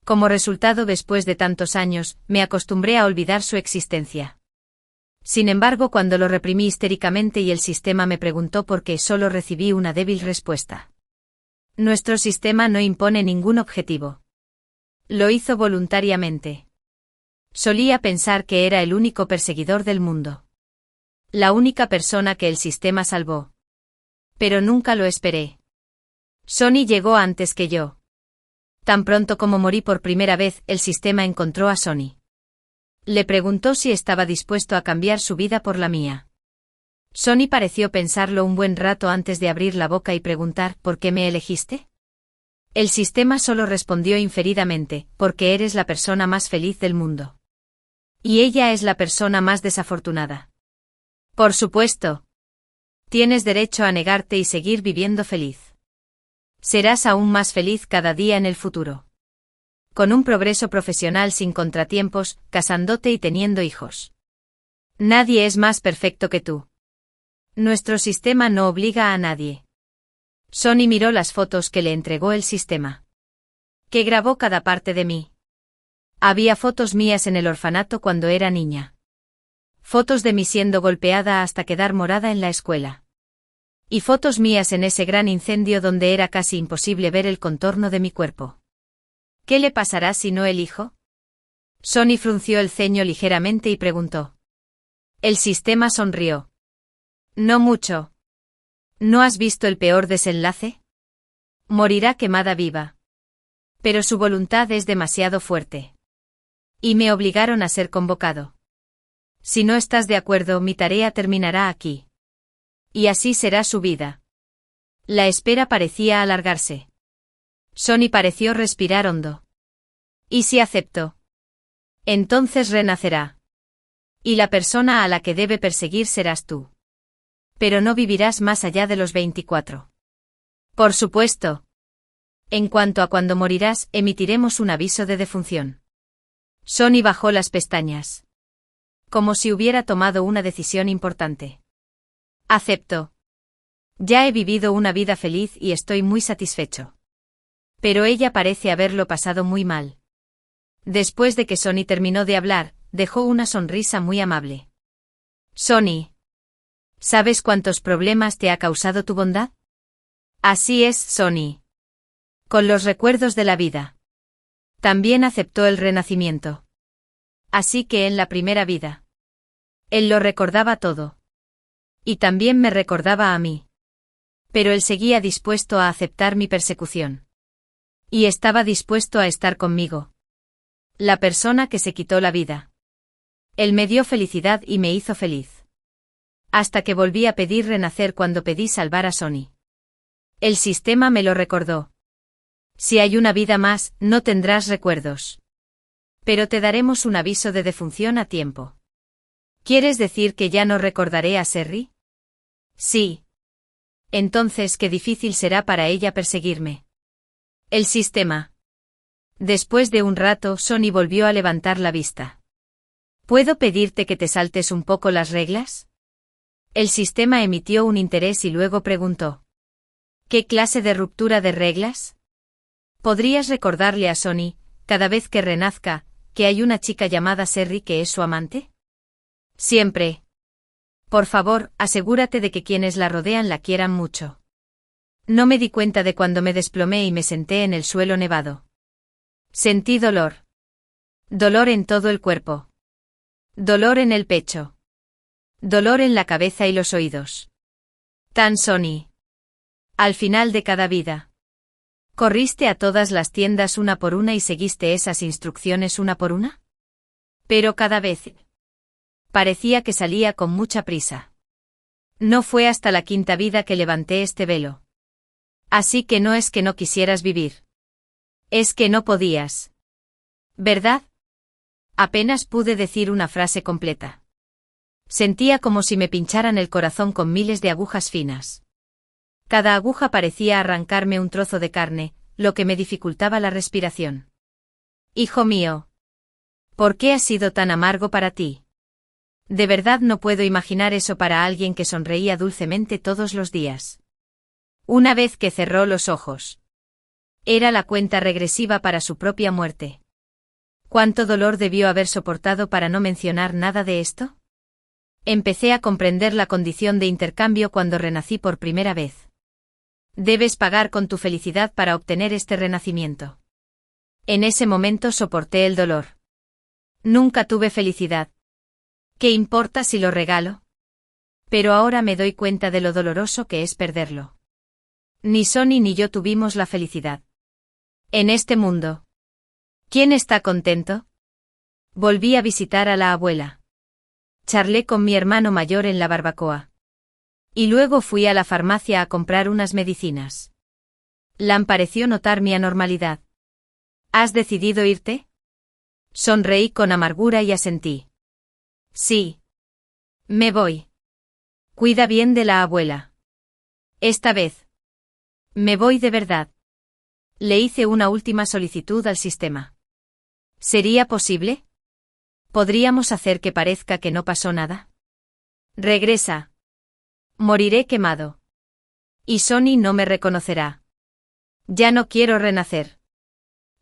Como resultado, después de tantos años, me acostumbré a olvidar su existencia. Sin embargo, cuando lo reprimí histéricamente y el sistema me preguntó por qué, solo recibí una débil respuesta. Nuestro sistema no impone ningún objetivo. Lo hizo voluntariamente. Solía pensar que era el único perseguidor del mundo. La única persona que el sistema salvó. Pero nunca lo esperé. Sonny llegó antes que yo. Tan pronto como morí por primera vez, el sistema encontró a Sonny. Le preguntó si estaba dispuesto a cambiar su vida por la mía. Sonny pareció pensarlo un buen rato antes de abrir la boca y preguntar: ¿por qué me elegiste? El sistema solo respondió inferidamente: porque eres la persona más feliz del mundo. Y ella es la persona más desafortunada. Por supuesto. Tienes derecho a negarte y seguir viviendo feliz. Serás aún más feliz cada día en el futuro. Con un progreso profesional sin contratiempos, casándote y teniendo hijos. Nadie es más perfecto que tú. Nuestro sistema no obliga a nadie. Sonny miró las fotos que le entregó el sistema. Que grabó cada parte de mí. Había fotos mías en el orfanato cuando era niña. Fotos de mí siendo golpeada hasta quedar morada en la escuela. Y fotos mías en ese gran incendio donde era casi imposible ver el contorno de mi cuerpo. ¿Qué le pasará si no elijo? Sonny frunció el ceño ligeramente y preguntó. El sistema sonrió. No mucho. ¿No has visto el peor desenlace? Morirá quemada viva. Pero su voluntad es demasiado fuerte. Y me obligaron a ser convocado. Si no estás de acuerdo, mi tarea terminará aquí. Y así será su vida. La espera parecía alargarse. Sonny pareció respirar hondo. ¿Y si acepto? Entonces renacerá. Y la persona a la que debe perseguir serás tú. Pero no vivirás más allá de los 24. Por supuesto. En cuanto a cuando morirás, emitiremos un aviso de defunción. Sonny bajó las pestañas. Como si hubiera tomado una decisión importante. Acepto. Ya he vivido una vida feliz y estoy muy satisfecho. Pero ella parece haberlo pasado muy mal. Después de que Sonny terminó de hablar, dejó una sonrisa muy amable. Sonny. ¿Sabes cuántos problemas te ha causado tu bondad? Así es, Sonny. Con los recuerdos de la vida. También aceptó el renacimiento. Así que en la primera vida. Él lo recordaba todo. Y también me recordaba a mí. Pero él seguía dispuesto a aceptar mi persecución. Y estaba dispuesto a estar conmigo. La persona que se quitó la vida. Él me dio felicidad y me hizo feliz. Hasta que volví a pedir renacer cuando pedí salvar a Sonny. El sistema me lo recordó. Si hay una vida más, no tendrás recuerdos. Pero te daremos un aviso de defunción a tiempo. ¿Quieres decir que ya no recordaré a Serri? Sí. Entonces qué difícil será para ella perseguirme. El sistema. Después de un rato, Sonny volvió a levantar la vista. ¿Puedo pedirte que te saltes un poco las reglas? El sistema emitió un interés y luego preguntó. ¿Qué clase de ruptura de reglas? ¿Podrías recordarle a Sonny, cada vez que renazca, que hay una chica llamada Serri que es su amante? Siempre. Por favor, asegúrate de que quienes la rodean la quieran mucho. No me di cuenta de cuando me desplomé y me senté en el suelo nevado. Sentí dolor. Dolor en todo el cuerpo. Dolor en el pecho. Dolor en la cabeza y los oídos. Tan Sonny. Al final de cada vida. ¿Corriste a todas las tiendas una por una y seguiste esas instrucciones una por una? Pero cada vez. Parecía que salía con mucha prisa. No fue hasta la quinta vida que levanté este velo. Así que no es que no quisieras vivir. Es que no podías. ¿Verdad? Apenas pude decir una frase completa. Sentía como si me pincharan el corazón con miles de agujas finas. Cada aguja parecía arrancarme un trozo de carne, lo que me dificultaba la respiración. Hijo mío. ¿Por qué ha sido tan amargo para ti? De verdad no puedo imaginar eso para alguien que sonreía dulcemente todos los días. Una vez que cerró los ojos. Era la cuenta regresiva para su propia muerte. ¿Cuánto dolor debió haber soportado para no mencionar nada de esto? Empecé a comprender la condición de intercambio cuando renací por primera vez. Debes pagar con tu felicidad para obtener este renacimiento. En ese momento soporté el dolor. Nunca tuve felicidad. ¿Qué importa si lo regalo? Pero ahora me doy cuenta de lo doloroso que es perderlo. Ni Sonny ni yo tuvimos la felicidad. En este mundo. ¿Quién está contento? Volví a visitar a la abuela. Charlé con mi hermano mayor en la barbacoa. Y luego fui a la farmacia a comprar unas medicinas. Lan pareció notar mi anormalidad. ¿Has decidido irte? Sonreí con amargura y asentí. Sí. Me voy. Cuida bien de la abuela. Esta vez. Me voy de verdad. Le hice una última solicitud al sistema. ¿Sería posible? ¿Podríamos hacer que parezca que no pasó nada? Regresa. Moriré quemado. Y Sonny no me reconocerá. Ya no quiero renacer.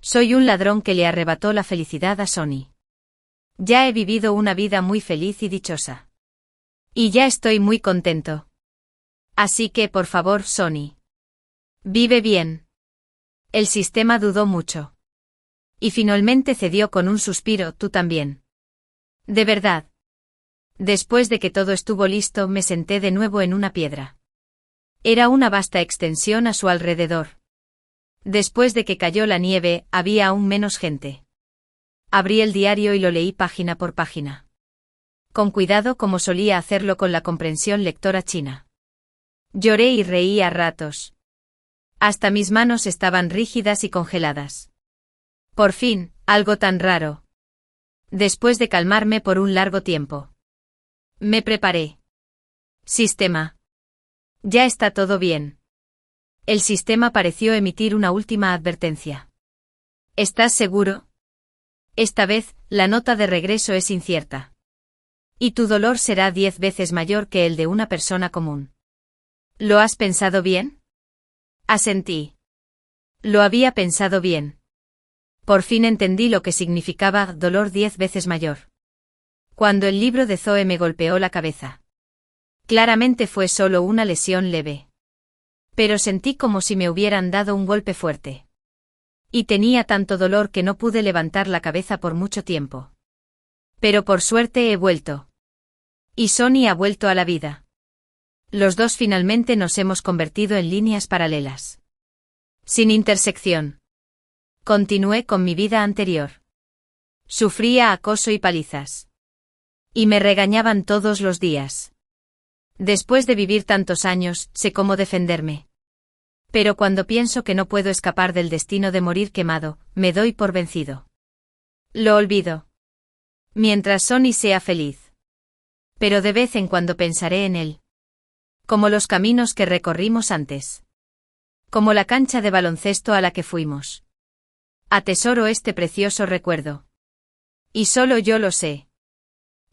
Soy un ladrón que le arrebató la felicidad a Sonny. Ya he vivido una vida muy feliz y dichosa. Y ya estoy muy contento. Así que, por favor, Sonny. Vive bien. El sistema dudó mucho. Y finalmente cedió con un suspiro, tú también. De verdad. Después de que todo estuvo listo, me senté de nuevo en una piedra. Era una vasta extensión a su alrededor. Después de que cayó la nieve, había aún menos gente. Abrí el diario y lo leí página por página. Con cuidado como solía hacerlo con la comprensión lectora china. Lloré y reí a ratos. Hasta mis manos estaban rígidas y congeladas. Por fin, algo tan raro. Después de calmarme por un largo tiempo. Me preparé. Sistema. Ya está todo bien. El sistema pareció emitir una última advertencia. ¿Estás seguro? Esta vez, la nota de regreso es incierta. Y tu dolor será 10 veces mayor que el de una persona común. ¿Lo has pensado bien? Asentí. Lo había pensado bien. Por fin entendí lo que significaba dolor 10 veces mayor. Cuando el libro de Zoe me golpeó la cabeza. Claramente fue solo una lesión leve. Pero sentí como si me hubieran dado un golpe fuerte. Y tenía tanto dolor que no pude levantar la cabeza por mucho tiempo. Pero por suerte he vuelto. Y Sonny ha vuelto a la vida. Los dos finalmente nos hemos convertido en líneas paralelas. Sin intersección. Continué con mi vida anterior. Sufría acoso y palizas. Y me regañaban todos los días. Después de vivir tantos años, sé cómo defenderme. Pero cuando pienso que no puedo escapar del destino de morir quemado, me doy por vencido. Lo olvido. Mientras Sonny sea feliz. Pero de vez en cuando pensaré en él. Como los caminos que recorrimos antes. Como la cancha de baloncesto a la que fuimos. Atesoro este precioso recuerdo. Y solo yo lo sé.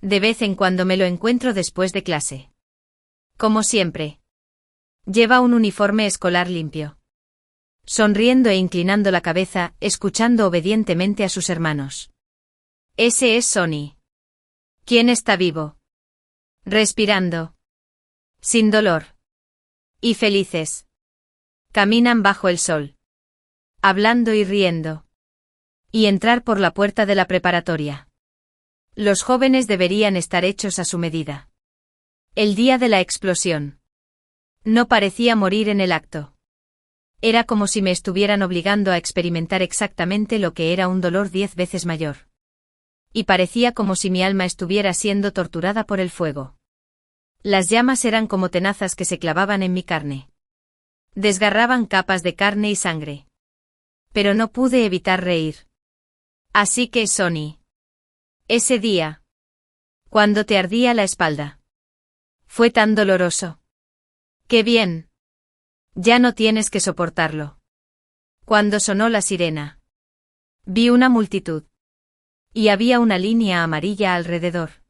De vez en cuando me lo encuentro después de clase. Como siempre. Lleva un uniforme escolar limpio. Sonriendo e inclinando la cabeza, escuchando obedientemente a sus hermanos. Ese es Sonny. ¿Quién está vivo? Respirando. Sin dolor. Y felices. Caminan bajo el sol. Hablando y riendo. Y entrar por la puerta de la preparatoria. Los jóvenes deberían estar hechos a su medida. El día de la explosión. No parecía morir en el acto. Era como si me estuvieran obligando a experimentar exactamente lo que era un dolor 10 veces mayor. Y parecía como si mi alma estuviera siendo torturada por el fuego. Las llamas eran como tenazas que se clavaban en mi carne. Desgarraban capas de carne y sangre. Pero no pude evitar reír. Así que, Sonny. Ese día. Cuando te ardía la espalda. Fue tan doloroso. ¡Qué bien! Ya no tienes que soportarlo. Cuando sonó la sirena. Vi una multitud. Y había una línea amarilla alrededor.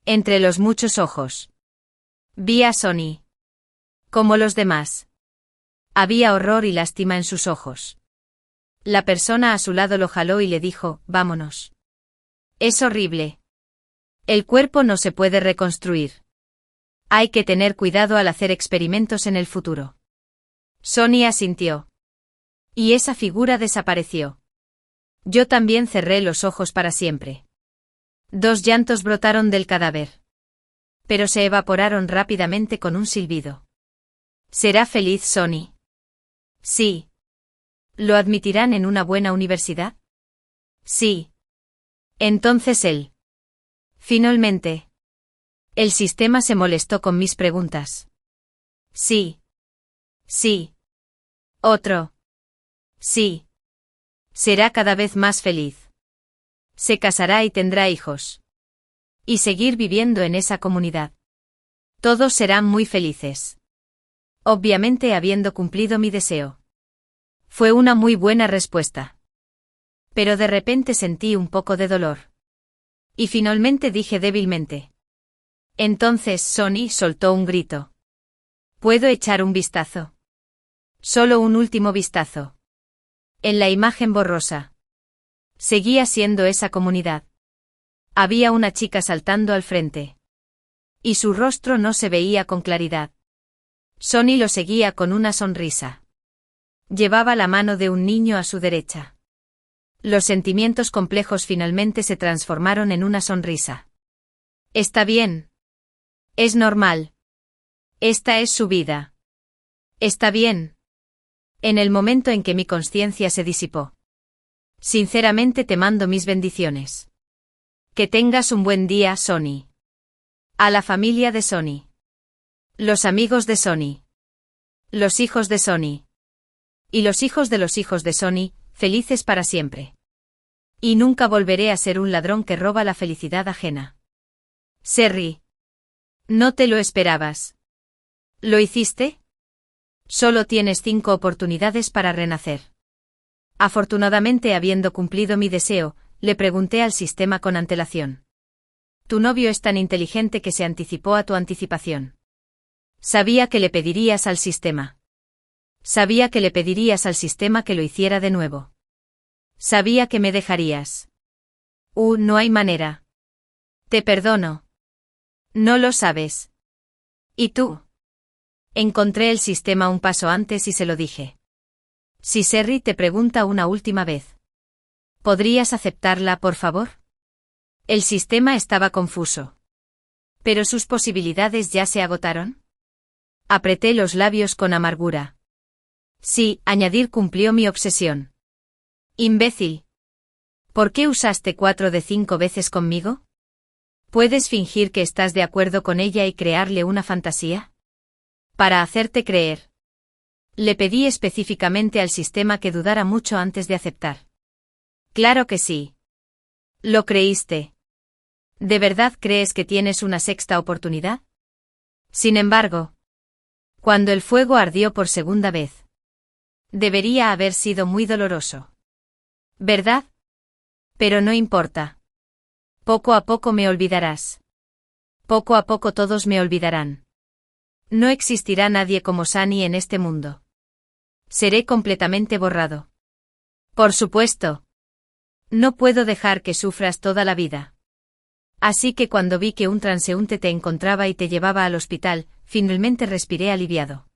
Entre los muchos ojos. Vi a Sonny. Como los demás. Había horror y lástima en sus ojos. La persona a su lado lo jaló y le dijo, vámonos. Es horrible. El cuerpo no se puede reconstruir. Hay que tener cuidado al hacer experimentos en el futuro. Sonny asintió. Y esa figura desapareció. Yo también cerré los ojos para siempre. 2 llantos brotaron del cadáver. Pero se evaporaron rápidamente con un silbido. ¿Será feliz Sonny? Sí. ¿Lo admitirán en una buena universidad? Sí. Entonces él. Finalmente. El sistema se molestó con mis preguntas. Sí. Sí. Otro. Sí. Será cada vez más feliz. Se casará y tendrá hijos. Y seguir viviendo en esa comunidad. Todos serán muy felices. Obviamente habiendo cumplido mi deseo. Fue una muy buena respuesta. Pero de repente sentí un poco de dolor. Y finalmente dije débilmente. Entonces Sonny soltó un grito. ¿Puedo echar un vistazo? Solo un último vistazo. En la imagen borrosa. Seguía siendo esa comunidad. Había una chica saltando al frente. Y su rostro no se veía con claridad. Sonny lo seguía con una sonrisa. Llevaba la mano de un niño a su derecha. Los sentimientos complejos finalmente se transformaron en una sonrisa. Está bien. Es normal. Esta es su vida. Está bien. En el momento en que mi conciencia se disipó. Sinceramente te mando mis bendiciones. Que tengas un buen día, Sonny. A la familia de Sonny. Los amigos de Sonny. Los hijos de Sonny. Y los hijos de Sonny, felices para siempre. Y nunca volveré a ser un ladrón que roba la felicidad ajena. Serry. No te lo esperabas. ¿Lo hiciste? Solo tienes 5 oportunidades para renacer. Afortunadamente, habiendo cumplido mi deseo, le pregunté al sistema con antelación. Tu novio es tan inteligente que se anticipó a tu anticipación. Sabía que le pedirías al sistema. Sabía que le pedirías al sistema que lo hiciera de nuevo. Sabía que me dejarías. No hay manera. Te perdono. No lo sabes. ¿Y tú? Encontré el sistema un paso antes y se lo dije. Si Serry te pregunta una última vez. ¿Podrías aceptarla, por favor? El sistema estaba confuso. ¿Pero sus posibilidades ya se agotaron? Apreté los labios con amargura. Sí, añadir cumplió mi obsesión. Imbécil. ¿Por qué usaste 4 de 5 veces conmigo? ¿Puedes fingir que estás de acuerdo con ella y crearle una fantasía? Para hacerte creer. Le pedí específicamente al sistema que dudara mucho antes de aceptar. Claro que sí. ¿Lo creíste? ¿De verdad crees que tienes una 6ª oportunidad? Sin embargo, cuando el fuego ardió por segunda vez, debería haber sido muy doloroso. ¿Verdad? Pero no importa. Poco a poco me olvidarás. Poco a poco todos me olvidarán. No existirá nadie como Sunny en este mundo. Seré completamente borrado. Por supuesto. No puedo dejar que sufras toda la vida. Así que cuando vi que un transeúnte te encontraba y te llevaba al hospital, finalmente respiré aliviado.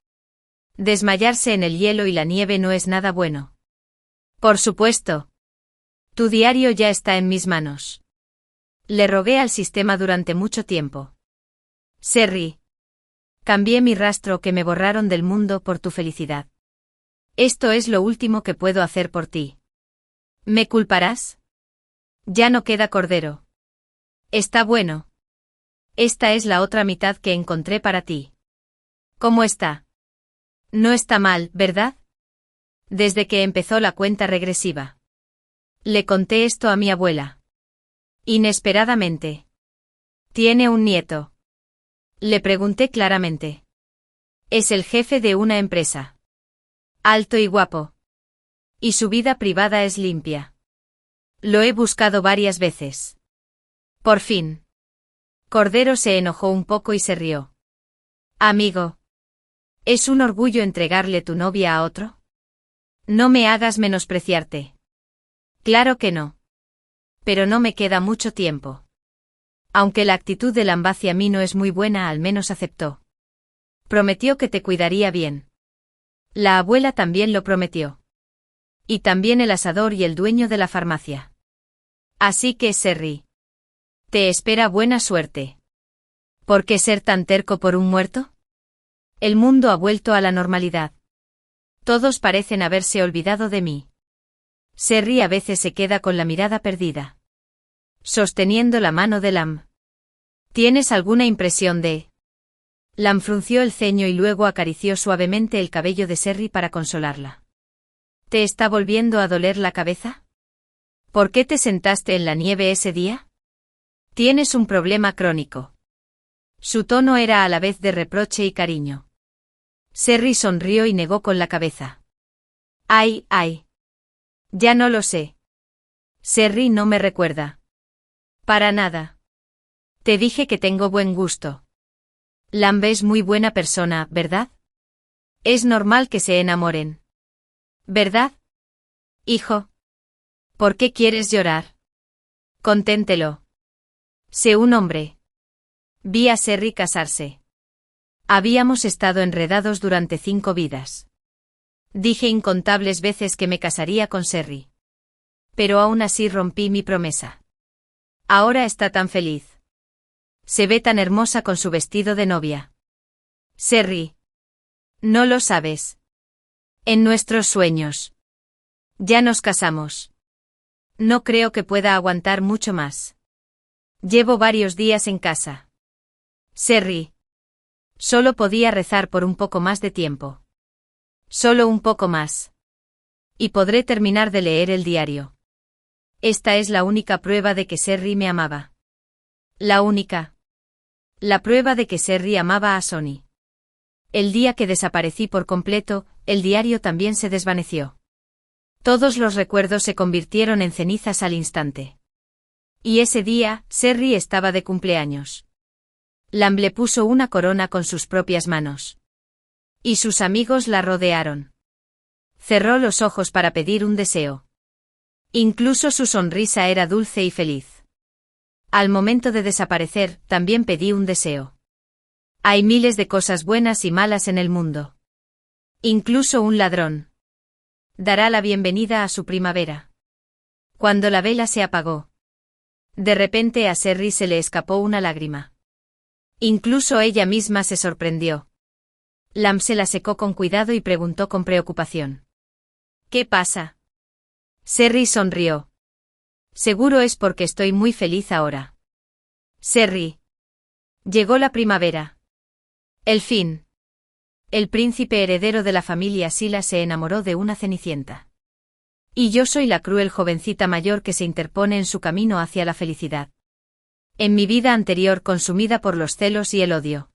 Desmayarse en el hielo y la nieve no es nada bueno. Por supuesto. Tu diario ya está en mis manos. Le rogué al sistema durante mucho tiempo. Serri. Cambié mi rastro que me borraron del mundo por tu felicidad. Esto es lo último que puedo hacer por ti. ¿Me culparás? Ya no queda cordero. Está bueno. Esta es la otra mitad que encontré para ti. ¿Cómo está? No está mal, ¿verdad? Desde que empezó la cuenta regresiva. Le conté esto a mi abuela. Inesperadamente. Tiene un nieto. Le pregunté claramente. Es el jefe de una empresa. Alto y guapo. Y su vida privada es limpia. Lo he buscado varias veces. Por fin. Cordero se enojó un poco y se rió. Amigo. ¿Es un orgullo entregarle tu novia a otro? No me hagas menospreciarte. Claro que no. Pero no me queda mucho tiempo. Aunque la actitud de Lamb hacia mí no es muy buena, al menos aceptó. Prometió que te cuidaría bien. La abuela también lo prometió. Y también el asador y el dueño de la farmacia. Así que, Serri. Te espera buena suerte. ¿Por qué ser tan terco por un muerto? El mundo ha vuelto a la normalidad. Todos parecen haberse olvidado de mí. Serri a veces se queda con la mirada perdida. Sosteniendo la mano de Lamb. ¿Tienes alguna impresión de...? Lamb frunció el ceño y luego acarició suavemente el cabello de Serri para consolarla. ¿Te está volviendo a doler la cabeza? ¿Por qué te sentaste en la nieve ese día? Tienes un problema crónico. Su tono era a la vez de reproche y cariño. Serri sonrió y negó con la cabeza. Ay, ay. Ya no lo sé. Serri no me recuerda. Para nada. Te dije que tengo buen gusto. Lamb es muy buena persona, ¿verdad? Es normal que se enamoren. ¿Verdad? Hijo. ¿Por qué quieres llorar? Conténtelo. Sé un hombre. Vi a Serri casarse. Habíamos estado enredados durante 5 vidas. Dije incontables veces que me casaría con Serri. Pero aún así rompí mi promesa. Ahora está tan feliz. Se ve tan hermosa con su vestido de novia. Serri. No lo sabes. En nuestros sueños. Ya nos casamos. No creo que pueda aguantar mucho más. Llevo varios días en casa. Serri. Solo podía rezar por un poco más de tiempo. Solo un poco más. Y podré terminar de leer el diario. Esta es la única prueba de que Serri me amaba. La única. La prueba de que Serri amaba a Sonny. El día que desaparecí por completo, el diario también se desvaneció. Todos los recuerdos se convirtieron en cenizas al instante. Y ese día, Serri estaba de cumpleaños. Lamb le puso una corona con sus propias manos. Y sus amigos la rodearon. Cerró los ojos para pedir un deseo. Incluso su sonrisa era dulce y feliz. Al momento de desaparecer, también pedí un deseo. Hay miles de cosas buenas y malas en el mundo. Incluso un ladrón. Dará la bienvenida a su primavera. Cuando la vela se apagó. De repente a Serri se le escapó una lágrima. Incluso ella misma se sorprendió. Lamb se la secó con cuidado y preguntó con preocupación. ¿Qué pasa? Serri sonrió. Seguro es porque estoy muy feliz ahora. Serri. Llegó la primavera. El fin. El príncipe heredero de la familia Sila se enamoró de una cenicienta. Y yo soy la cruel jovencita mayor que se interpone en su camino hacia la felicidad. En mi vida anterior consumida por los celos y el odio.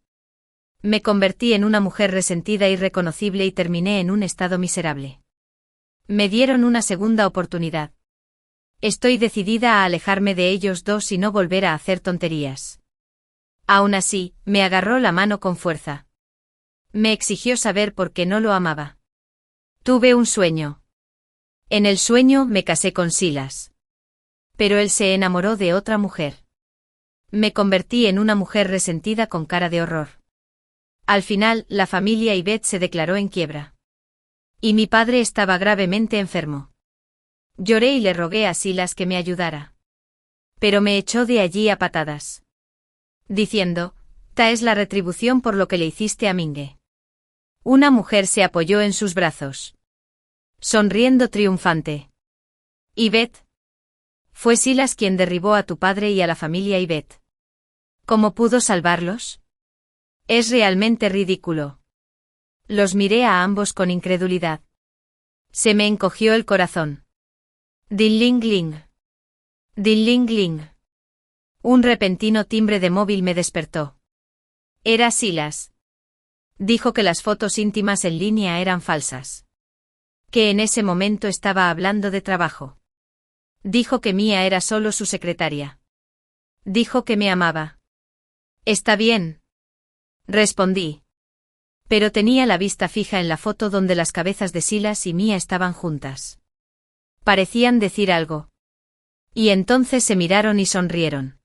Me convertí en una mujer resentida e irreconocible y terminé en un estado miserable. Me dieron una segunda oportunidad. Estoy decidida a alejarme de ellos dos y no volver a hacer tonterías. Aún así, me agarró la mano con fuerza. Me exigió saber por qué no lo amaba. Tuve un sueño. En el sueño me casé con Silas. Pero él se enamoró de otra mujer. Me convertí en una mujer resentida con cara de horror. Al final, la familia Yvette se declaró en quiebra. Y mi padre estaba gravemente enfermo. Lloré y le rogué a Silas que me ayudara. Pero me echó de allí a patadas. Diciendo, «Ta es la retribución por lo que le hiciste a Mingue». Una mujer se apoyó en sus brazos. Sonriendo triunfante. «Yvette. Fue Silas quien derribó a tu padre y a la familia Yvette. ¿Cómo pudo salvarlos? Es realmente ridículo». Los miré a ambos con incredulidad. Se me encogió el corazón. Ding-ling-ling. Ding-ling-ling. Un repentino timbre de móvil me despertó. Era Silas. Dijo que las fotos íntimas en línea eran falsas. Que en ese momento estaba hablando de trabajo. Dijo que Mía era solo su secretaria. Dijo que me amaba. Está bien. Respondí. Pero tenía la vista fija en la foto donde las cabezas de Silas y Mía estaban juntas. Parecían decir algo. Y entonces se miraron y sonrieron.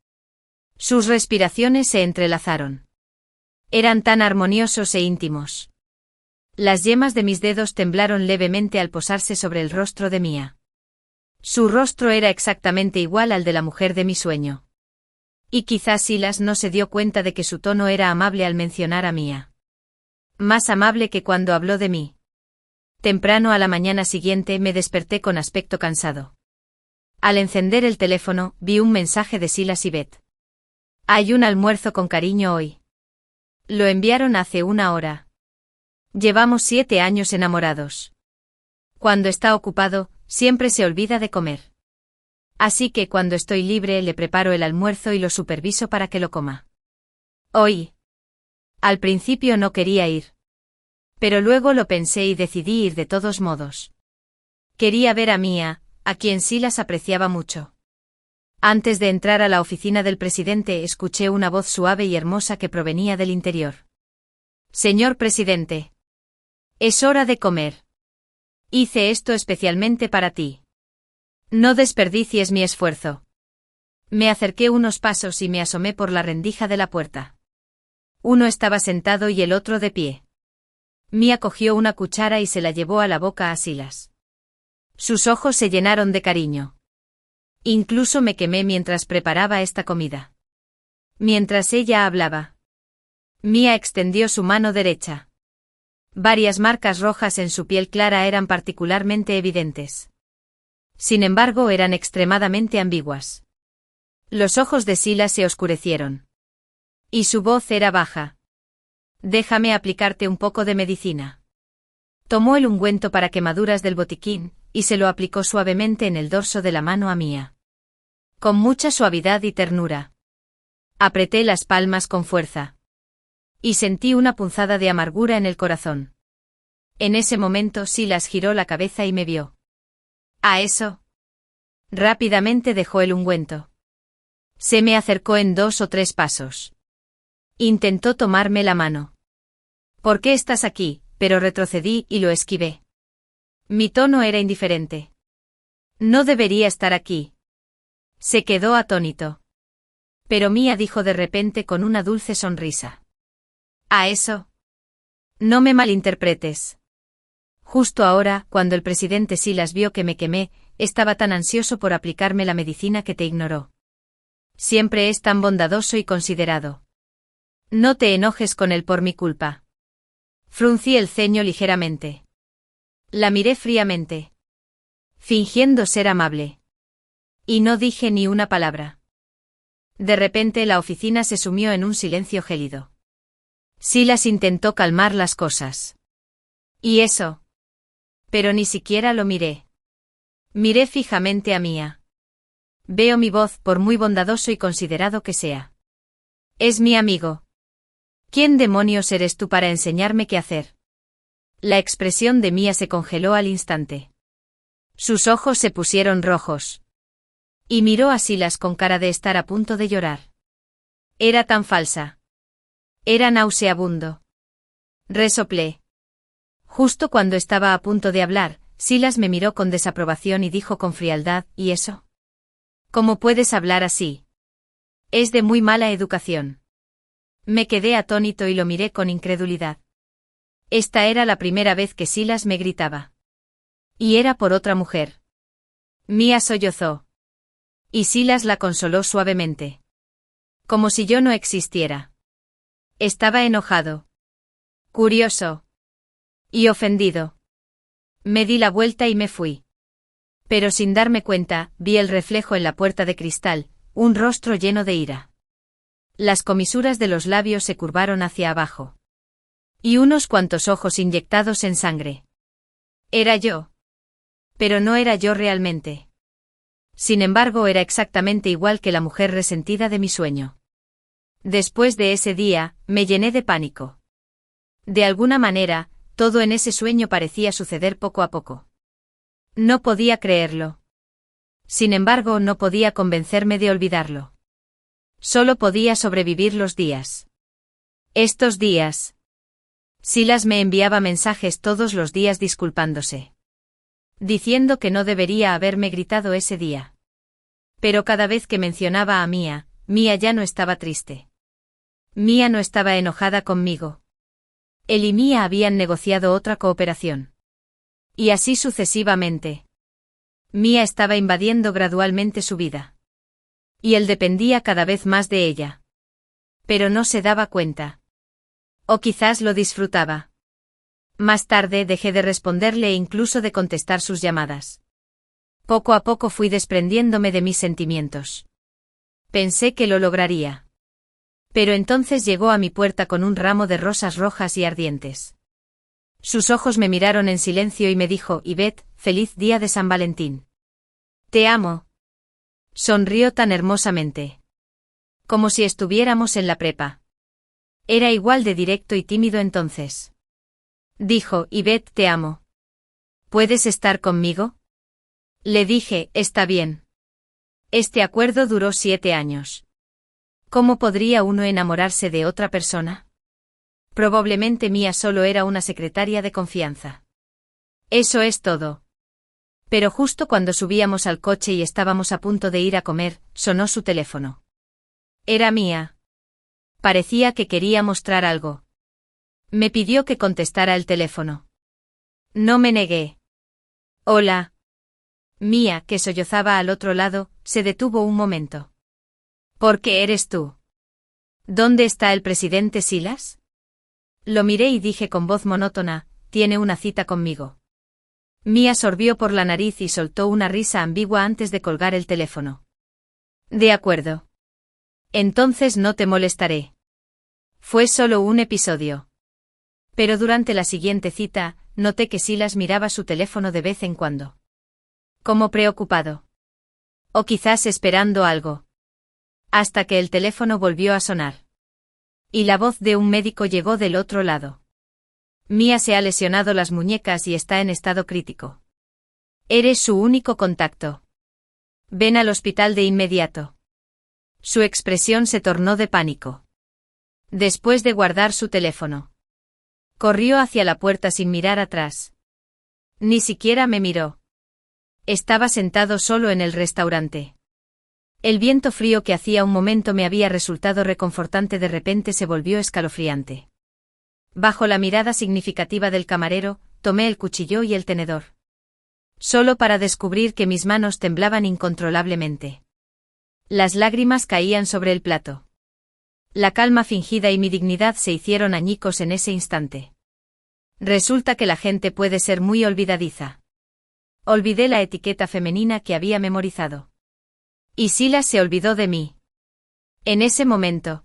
Sus respiraciones se entrelazaron. Eran tan armoniosos e íntimos. Las yemas de mis dedos temblaron levemente al posarse sobre el rostro de Mía. Su rostro era exactamente igual al de la mujer de mi sueño. Y quizás Silas no se dio cuenta de que su tono era amable al mencionar a Mía. Más amable que cuando habló de mí. Temprano a la mañana siguiente me desperté con aspecto cansado. Al encender el teléfono, vi un mensaje de Silas y Beth. Hay un almuerzo con cariño hoy. Lo enviaron hace una hora. Llevamos 7 años enamorados. Cuando está ocupado, siempre se olvida de comer. Así que cuando estoy libre le preparo el almuerzo y lo superviso para que lo coma. Hoy. Al principio no quería ir. Pero luego lo pensé y decidí ir de todos modos. Quería ver a Mía, a quien Silas apreciaba mucho. Antes de entrar a la oficina del presidente escuché una voz suave y hermosa que provenía del interior. Señor presidente. Es hora de comer. Hice esto especialmente para ti. No desperdicies mi esfuerzo. Me acerqué unos pasos y me asomé por la rendija de la puerta. Uno estaba sentado y el otro de pie. Mía cogió una cuchara y se la llevó a la boca a Silas. Sus ojos se llenaron de cariño. Incluso me quemé mientras preparaba esta comida. Mientras ella hablaba, Mía extendió su mano derecha. Varias marcas rojas en su piel clara eran particularmente evidentes. Sin embargo, eran extremadamente ambiguas. Los ojos de Silas se oscurecieron. Y su voz era baja. Déjame aplicarte un poco de medicina. Tomó el ungüento para quemaduras del botiquín, y se lo aplicó suavemente en el dorso de la mano a Mía. Con mucha suavidad y ternura. Apreté las palmas con fuerza. Y sentí una punzada de amargura en el corazón. En ese momento Silas giró la cabeza y me vio. ¿A eso? Rápidamente dejó el ungüento. Se me acercó en 2 o 3 pasos. Intentó tomarme la mano. ¿Por qué estás aquí? Pero retrocedí y lo esquivé. Mi tono era indiferente. No debería estar aquí. Se quedó atónito. Pero Mía dijo de repente con una dulce sonrisa. ¿A eso? No me malinterpretes. Justo ahora, cuando el presidente Silas vio que me quemé, estaba tan ansioso por aplicarme la medicina que te ignoró. Siempre es tan bondadoso y considerado. No te enojes con él por mi culpa. Fruncí el ceño ligeramente. La miré fríamente. Fingiendo ser amable. Y no dije ni una palabra. De repente la oficina se sumió en un silencio gélido. Silas intentó calmar las cosas. ¿Y eso? Pero ni siquiera lo miré. Miré fijamente a Mía. Veo mi voz, por muy bondadoso y considerado que sea. Es mi amigo. ¿Quién demonios eres tú para enseñarme qué hacer? La expresión de Mía se congeló al instante. Sus ojos se pusieron rojos. Y miró a Silas con cara de estar a punto de llorar. Era tan falsa. Era nauseabundo. Resoplé. Justo cuando estaba a punto de hablar, Silas me miró con desaprobación y dijo con frialdad, ¿y eso? ¿Cómo puedes hablar así? Es de muy mala educación. Me quedé atónito y lo miré con incredulidad. Esta era la primera vez que Silas me gritaba. Y era por otra mujer. Mia sollozó. Y Silas la consoló suavemente. Como si yo no existiera. Estaba enojado. Curioso. Y ofendido. Me di la vuelta y me fui. Pero sin darme cuenta, vi el reflejo en la puerta de cristal, un rostro lleno de ira. Las comisuras de los labios se curvaron hacia abajo. Y unos cuantos ojos inyectados en sangre. Era yo. Pero no era yo realmente. Sin embargo, era exactamente igual que la mujer resentida de mi sueño. Después de ese día, me llené de pánico. De alguna manera, todo en ese sueño parecía suceder poco a poco. No podía creerlo. Sin embargo, no podía convencerme de olvidarlo. Solo podía sobrevivir los días. Estos días. Silas me enviaba mensajes todos los días disculpándose. Diciendo que no debería haberme gritado ese día. Pero cada vez que mencionaba a Mia, Mia ya no estaba triste. Mia no estaba enojada conmigo. Él y Mia habían negociado otra cooperación. Y así sucesivamente. Mia estaba invadiendo gradualmente su vida. Y él dependía cada vez más de ella. Pero no se daba cuenta. O quizás lo disfrutaba. Más tarde dejé de responderle e incluso de contestar sus llamadas. Poco a poco fui desprendiéndome de mis sentimientos. Pensé que lo lograría. Pero entonces llegó a mi puerta con un ramo de rosas rojas y ardientes. Sus ojos me miraron en silencio y me dijo: Yvette, feliz día de San Valentín. Te amo. Sonrió tan hermosamente. Como si estuviéramos en la prepa. Era igual de directo y tímido entonces. Dijo: Yvette, te amo. ¿Puedes estar conmigo? Le dije: está bien. Este acuerdo duró 7 años. ¿Cómo podría uno enamorarse de otra persona? Probablemente Mia solo era una secretaria de confianza. Eso es todo. Pero justo cuando subíamos al coche y estábamos a punto de ir a comer, sonó su teléfono. Era Mia. Parecía que quería mostrar algo. Me pidió que contestara el teléfono. No me negué. Hola. Mia, que sollozaba al otro lado, se detuvo un momento. ¿Por qué eres tú? ¿Dónde está el presidente Silas? Lo miré y dije con voz monótona: tiene una cita conmigo. Mia sorbió por la nariz y soltó una risa ambigua antes de colgar el teléfono. De acuerdo. Entonces no te molestaré. Fue solo un episodio. Pero durante la siguiente cita, noté que Silas miraba su teléfono de vez en cuando. Como preocupado. O quizás esperando algo. Hasta que el teléfono volvió a sonar. Y la voz de un médico llegó del otro lado. Mia se ha lesionado las muñecas y está en estado crítico. Eres su único contacto. Ven al hospital de inmediato. Su expresión se tornó de pánico. Después de guardar su teléfono. Corrió hacia la puerta sin mirar atrás. Ni siquiera me miró. Estaba sentado solo en el restaurante. El viento frío que hacía un momento me había resultado reconfortante de repente se volvió escalofriante. Bajo la mirada significativa del camarero, tomé el cuchillo y el tenedor. Solo para descubrir que mis manos temblaban incontrolablemente. Las lágrimas caían sobre el plato. La calma fingida y mi dignidad se hicieron añicos en ese instante. Resulta que la gente puede ser muy olvidadiza. Olvidé la etiqueta femenina que había memorizado. Y Silas se olvidó de mí. En ese momento.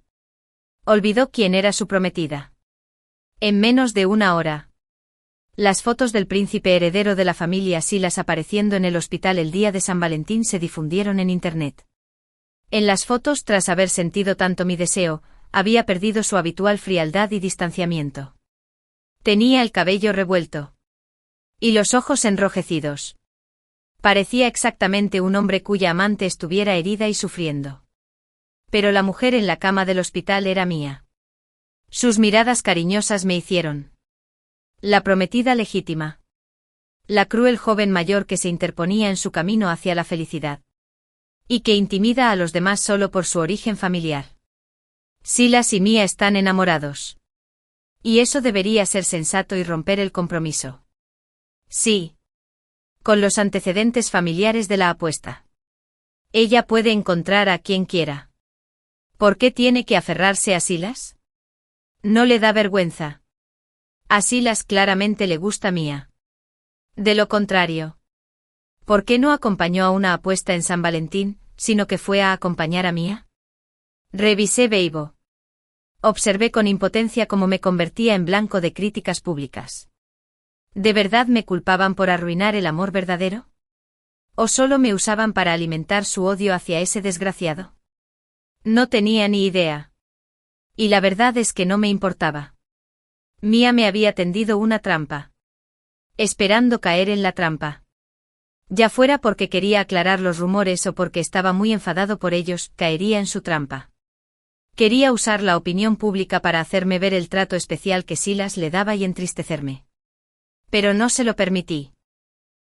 Olvidó quién era su prometida. En menos de una hora. Las fotos del príncipe heredero de la familia Silas apareciendo en el hospital el día de San Valentín se difundieron en Internet. En las fotos, tras haber sentido tanto mi deseo, había perdido su habitual frialdad y distanciamiento. Tenía el cabello revuelto. Y los ojos enrojecidos. Parecía exactamente un hombre cuya amante estuviera herida y sufriendo. Pero la mujer en la cama del hospital era Mia. Sus miradas cariñosas me hicieron. La prometida legítima. La cruel joven mayor que se interponía en su camino hacia la felicidad. Y que intimida a los demás solo por su origen familiar. Silas y Mia están enamorados. Y eso debería ser sensato y romper el compromiso. Sí. Con los antecedentes familiares de la apuesta. Ella puede encontrar a quien quiera. ¿Por qué tiene que aferrarse a Silas? No le da vergüenza. A Silas claramente le gusta Mia. De lo contrario. ¿Por qué no acompañó a una apuesta en San Valentín, sino que fue a acompañar a Mia? Revisé Weibo. Observé con impotencia cómo me convertía en blanco de críticas públicas. ¿De verdad me culpaban por arruinar el amor verdadero? ¿O solo me usaban para alimentar su odio hacia ese desgraciado? No tenía ni idea. Y la verdad es que no me importaba. Mia me había tendido una trampa. Esperando caer en la trampa. Ya fuera porque quería aclarar los rumores o porque estaba muy enfadado por ellos, caería en su trampa. Quería usar la opinión pública para hacerme ver el trato especial que Silas le daba y entristecerme. Pero no se lo permití.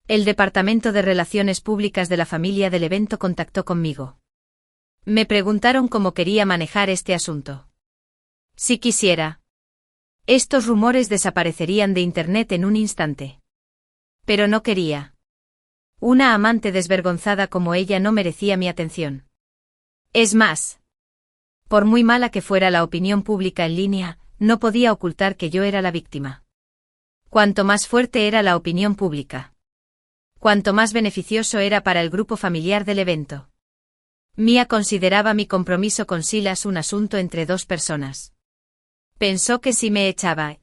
El Departamento de Relaciones Públicas de la familia del evento contactó conmigo. Me preguntaron cómo quería manejar este asunto. Si quisiera. Estos rumores desaparecerían de Internet en un instante. Pero no quería. Una amante desvergonzada como ella no merecía mi atención. Es más. Por muy mala que fuera la opinión pública en línea, no podía ocultar que yo era la víctima. Cuanto más fuerte era la opinión pública, cuanto más beneficioso era para el grupo familiar del evento. Mia consideraba mi compromiso con Silas un asunto entre dos personas. Pensó que si me echaba,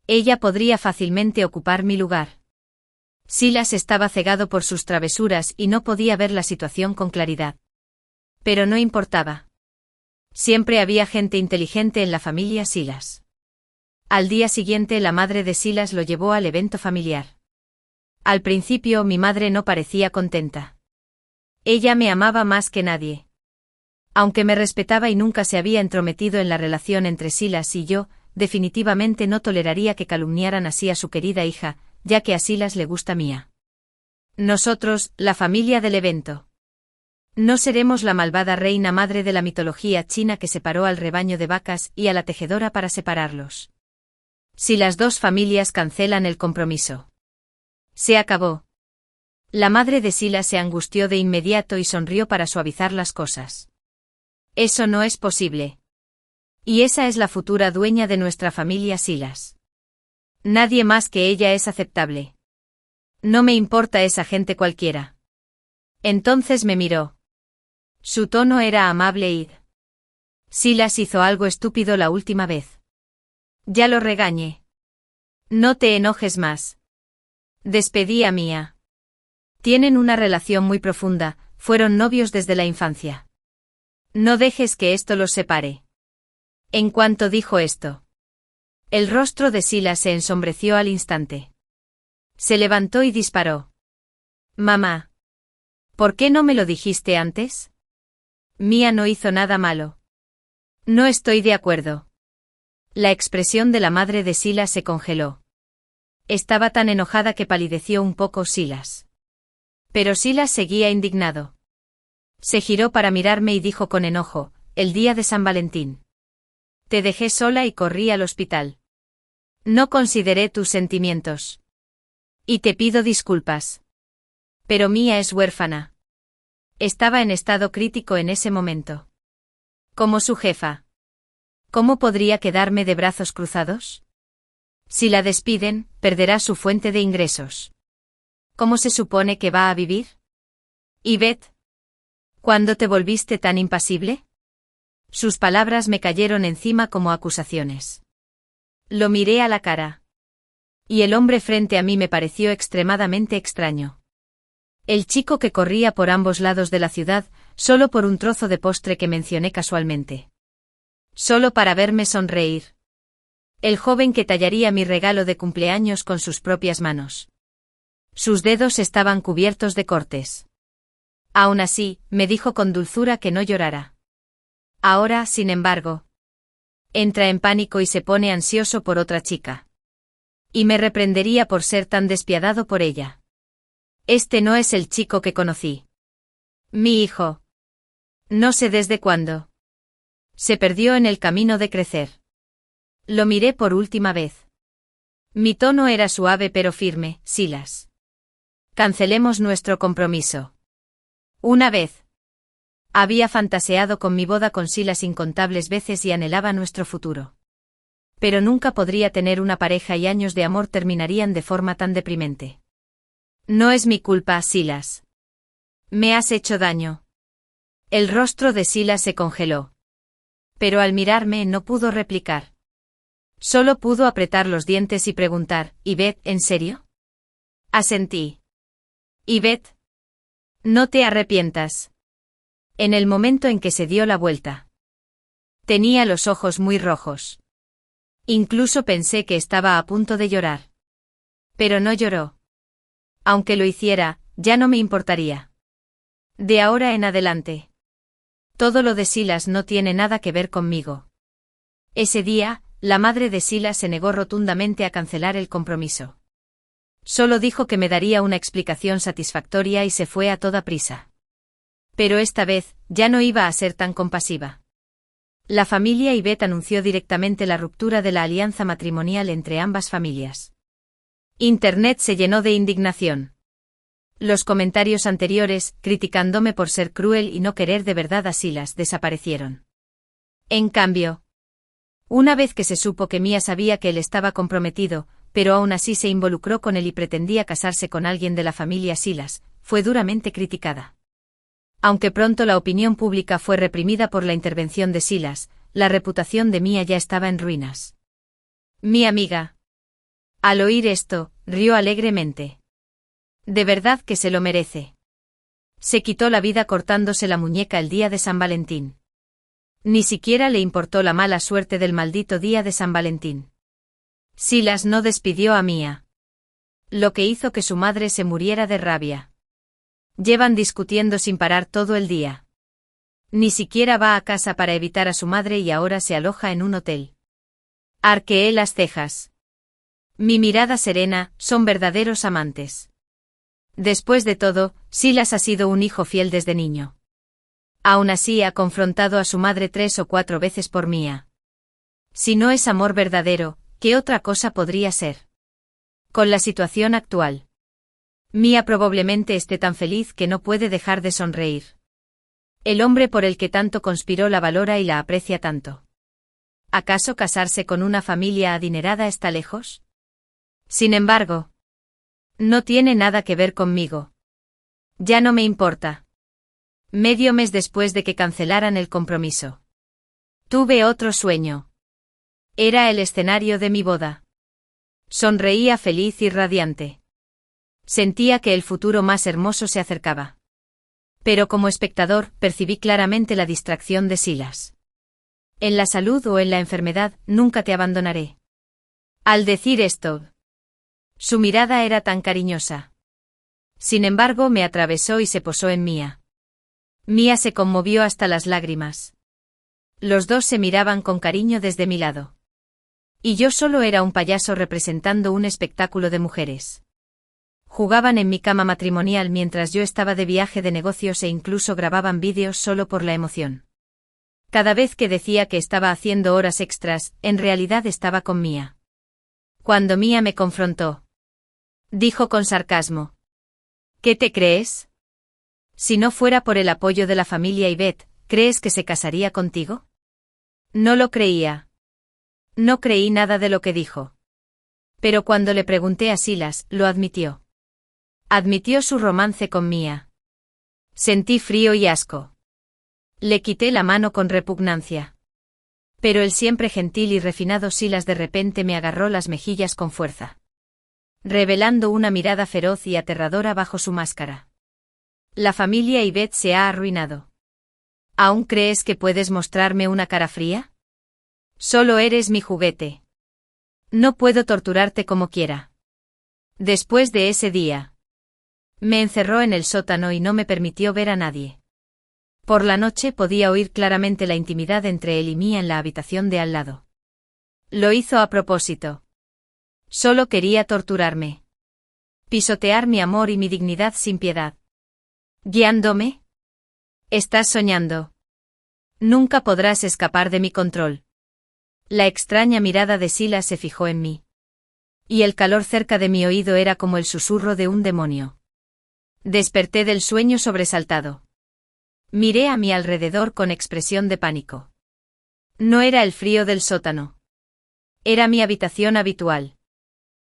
ella podría fácilmente ocupar mi lugar. Silas estaba cegado por sus travesuras y no podía ver la situación con claridad. Pero no importaba. Siempre había gente inteligente en la familia Silas. Al día siguiente la madre de Silas lo llevó al evento familiar. Al principio mi madre no parecía contenta. Ella me amaba más que nadie. Aunque me respetaba y nunca se había entrometido en la relación entre Silas y yo, definitivamente no toleraría que calumniaran así a su querida hija, ya que a Silas le gusta Mia. Nosotros, la familia del evento. No seremos la malvada reina madre de la mitología china que separó al rebaño de vacas y a la tejedora para separarlos. Si las dos familias cancelan el compromiso. Se acabó. La madre de Silas se angustió de inmediato y sonrió para suavizar las cosas. Eso no es posible. Y esa es la futura dueña de nuestra familia Silas. Nadie más que ella es aceptable. No me importa esa gente cualquiera. Entonces me miró. Su tono era amable y... Silas hizo algo estúpido la última vez. Ya lo regañé. No te enojes más. Despedí a Mia. Tienen una relación muy profunda, fueron novios desde la infancia. No dejes que esto los separe. En cuanto dijo esto, el rostro de Silas se ensombreció al instante. Se levantó y disparó. Mamá. ¿Por qué no me lo dijiste antes? Mia no hizo nada malo. No estoy de acuerdo. La expresión de la madre de Silas se congeló. Estaba tan enojada que palideció un poco Silas. Pero Silas seguía indignado. Se giró para mirarme y dijo con enojo, el día de San Valentín. Te dejé sola y corrí al hospital. No consideré tus sentimientos. Y te pido disculpas. Pero Mia es huérfana. Estaba en estado crítico en ese momento. Como su jefa. ¿Cómo podría quedarme de brazos cruzados? Si la despiden, perderá su fuente de ingresos. ¿Cómo se supone que va a vivir? ¿Y Beth? ¿Cuándo te volviste tan impasible? Sus palabras me cayeron encima como acusaciones. Lo miré a la cara. Y el hombre frente a mí me pareció extremadamente extraño. El chico que corría por ambos lados de la ciudad, solo por un trozo de postre que mencioné casualmente. Solo para verme sonreír. El joven que tallaría mi regalo de cumpleaños con sus propias manos. Sus dedos estaban cubiertos de cortes. Aún así, me dijo con dulzura que no llorara. Ahora, sin embargo, entra en pánico y se pone ansioso por otra chica. Y me reprendería por ser tan despiadado por ella. Este no es el chico que conocí. Mi hijo. No sé desde cuándo. Se perdió en el camino de crecer. Lo miré por última vez. Mi tono era suave pero firme. Silas. Cancelemos nuestro compromiso. Una vez. Había fantaseado con mi boda con Silas incontables veces y anhelaba nuestro futuro. Pero nunca podría tener una pareja y años de amor terminarían de forma tan deprimente. No es mi culpa, Silas. Me has hecho daño. El rostro de Silas se congeló. Pero al mirarme no pudo replicar. Solo pudo apretar los dientes y preguntar, «Yvette, ¿en serio?» Asentí. «Yvette. No te arrepientas». En el momento en que se dio la vuelta. Tenía los ojos muy rojos. Incluso pensé que estaba a punto de llorar. Pero no lloró. Aunque lo hiciera, ya no me importaría. De ahora en adelante. Todo lo de Silas no tiene nada que ver conmigo. Ese día, la madre de Silas se negó rotundamente a cancelar el compromiso. Solo dijo que me daría una explicación satisfactoria y se fue a toda prisa. Pero esta vez, ya no iba a ser tan compasiva. La familia Yvette anunció directamente la ruptura de la alianza matrimonial entre ambas familias. Internet se llenó de indignación. Los comentarios anteriores, criticándome por ser cruel y no querer de verdad a Silas, desaparecieron. En cambio, una vez que se supo que Mia sabía que él estaba comprometido, pero aún así se involucró con él y pretendía casarse con alguien de la familia Silas, fue duramente criticada. Aunque pronto la opinión pública fue reprimida por la intervención de Silas, la reputación de Mia ya estaba en ruinas. Mi amiga. Al oír esto, rió alegremente. De verdad que se lo merece. Se quitó la vida cortándose la muñeca el día de San Valentín. Ni siquiera le importó la mala suerte del maldito día de San Valentín. Silas no despidió a Mia. Lo que hizo que su madre se muriera de rabia. Llevan discutiendo sin parar todo el día. Ni siquiera va a casa para evitar a su madre y ahora se aloja en un hotel. Arqueé las cejas. Mi mirada serena, son verdaderos amantes. Después de todo, Silas ha sido un hijo fiel desde niño. Aún así ha confrontado a su madre 3 o 4 veces por Mia. Si no es amor verdadero, ¿qué otra cosa podría ser? Con la situación actual. Mia probablemente esté tan feliz que no puede dejar de sonreír. El hombre por el que tanto conspiró la valora y la aprecia tanto. ¿Acaso casarse con una familia adinerada está lejos? Sin embargo, no tiene nada que ver conmigo. Ya no me importa. Medio mes después de que cancelaran el compromiso. Tuve otro sueño. Era el escenario de mi boda. Sonreía feliz y radiante. Sentía que el futuro más hermoso se acercaba. Pero como espectador, percibí claramente la distracción de Silas. En la salud o en la enfermedad, nunca te abandonaré. Al decir esto, su mirada era tan cariñosa. Sin embargo, me atravesó y se posó en Mia. Mia se conmovió hasta las lágrimas. Los dos se miraban con cariño desde mi lado. Y yo solo era un payaso representando un espectáculo de mujeres. Jugaban en mi cama matrimonial mientras yo estaba de viaje de negocios e incluso grababan vídeos solo por la emoción. Cada vez que decía que estaba haciendo horas extras, en realidad estaba con Mia. Cuando Mia me confrontó, dijo con sarcasmo: ¿Qué te crees? Si no fuera por el apoyo de la familia Yvette, ¿crees que se casaría contigo? No lo creía. No creí nada de lo que dijo. Pero cuando le pregunté a Silas, lo admitió. Admitió su romance con Mia. Sentí frío y asco. Le quité la mano con repugnancia. Pero el siempre gentil y refinado Silas de repente me agarró las mejillas con fuerza, revelando una mirada feroz y aterradora bajo su máscara. La familia Yvette se ha arruinado. ¿Aún crees que puedes mostrarme una cara fría? Solo eres mi juguete. No puedo torturarte como quiera. Después de ese día, me encerró en el sótano y no me permitió ver a nadie. Por la noche podía oír claramente la intimidad entre él y Mia en la habitación de al lado. Lo hizo a propósito. Solo quería torturarme. Pisotear mi amor y mi dignidad sin piedad. Guiándome Estás soñando. Nunca podrás escapar de mi control. La extraña mirada de Silas se fijó en mí. Y el calor cerca de mi oído era como el susurro de un demonio. Desperté del sueño sobresaltado. Miré a mi alrededor con expresión de pánico. No era el frío del sótano. Era mi habitación habitual.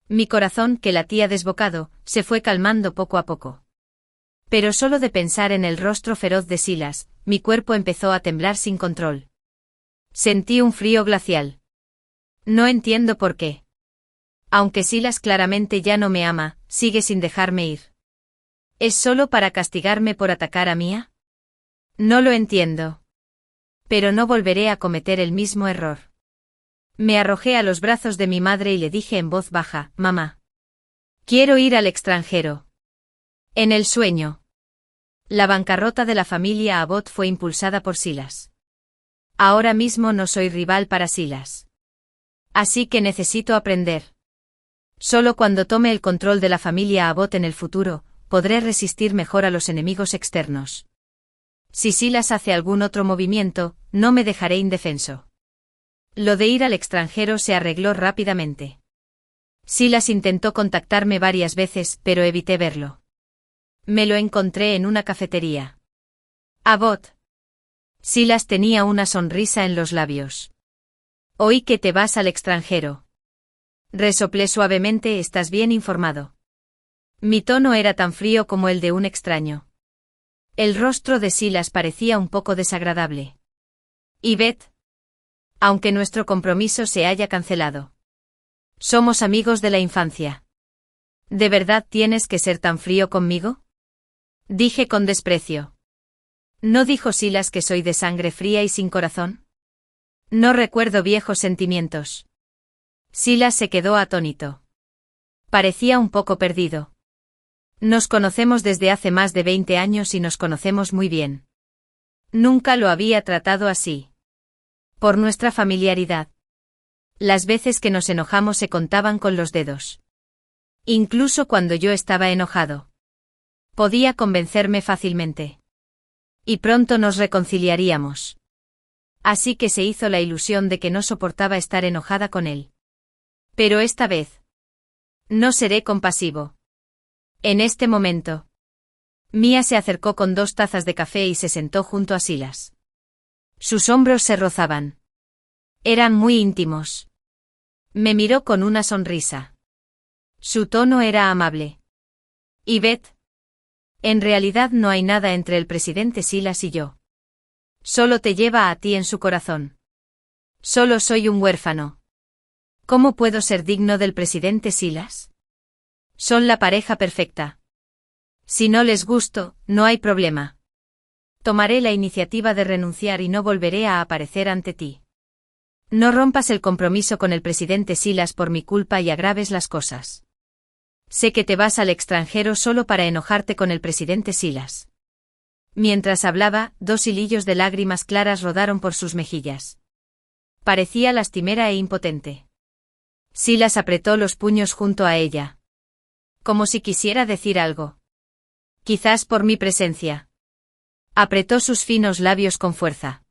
Mi corazón, que latía desbocado, se fue calmando poco a poco. Pero solo de pensar en el rostro feroz de Silas, mi cuerpo empezó a temblar sin control. Sentí un frío glacial. No entiendo por qué. Aunque Silas claramente ya no me ama, sigue sin dejarme ir. ¿Es solo para castigarme por atacar a Mia? No lo entiendo. Pero no volveré a cometer el mismo error. Me arrojé a los brazos de mi madre y le dije en voz baja: «Mamá. Quiero ir al extranjero». En el sueño. La bancarrota de la familia Abbott fue impulsada por Silas. Ahora mismo no soy rival para Silas. Así que necesito aprender. Solo cuando tome el control de la familia Abbott en el futuro, podré resistir mejor a los enemigos externos. Si Silas hace algún otro movimiento, no me dejaré indefenso. Lo de ir al extranjero se arregló rápidamente. Silas intentó contactarme varias veces, pero evité verlo. Me lo encontré en una cafetería. Abbott. Silas tenía una sonrisa en los labios. Oí que te vas al extranjero. Resoplé suavemente: «¿Estás bien informado?» Mi tono era tan frío como el de un extraño. El rostro de Silas parecía un poco desagradable. «Yvette. Aunque nuestro compromiso se haya cancelado. Somos amigos de la infancia. ¿De verdad tienes que ser tan frío conmigo?», dije con desprecio. ¿No dijo Silas que soy de sangre fría y sin corazón? No recuerdo viejos sentimientos. Silas se quedó atónito. Parecía un poco perdido. Nos conocemos desde hace más de 20 años y nos conocemos muy bien. Nunca lo había tratado así. Por nuestra familiaridad. Las veces que nos enojamos se contaban con los dedos. Incluso cuando yo estaba enojado. Podía convencerme fácilmente. Y pronto nos reconciliaríamos. Así que se hizo la ilusión de que no soportaba estar enojada con él. Pero esta vez. No seré compasivo. En este momento. Mia se acercó con 2 tazas de café y se sentó junto a Silas. Sus hombros se rozaban. Eran muy íntimos. Me miró con una sonrisa. Su tono era amable. «Yvette. En realidad no hay nada entre el presidente Silas y yo. Solo te lleva a ti en su corazón. Solo soy un huérfano. ¿Cómo puedo ser digno del presidente Silas? Son la pareja perfecta. Si no les gusto, no hay problema. Tomaré la iniciativa de renunciar y no volveré a aparecer ante ti. No rompas el compromiso con el presidente Silas por mi culpa y agraves las cosas. Sé que te vas al extranjero solo para enojarte con el presidente Silas». Mientras hablaba, 2 hilillos de lágrimas claras rodaron por sus mejillas. Parecía lastimera e impotente. Silas apretó los puños junto a ella. Como si quisiera decir algo. Quizás por mi presencia. Apretó sus finos labios con fuerza.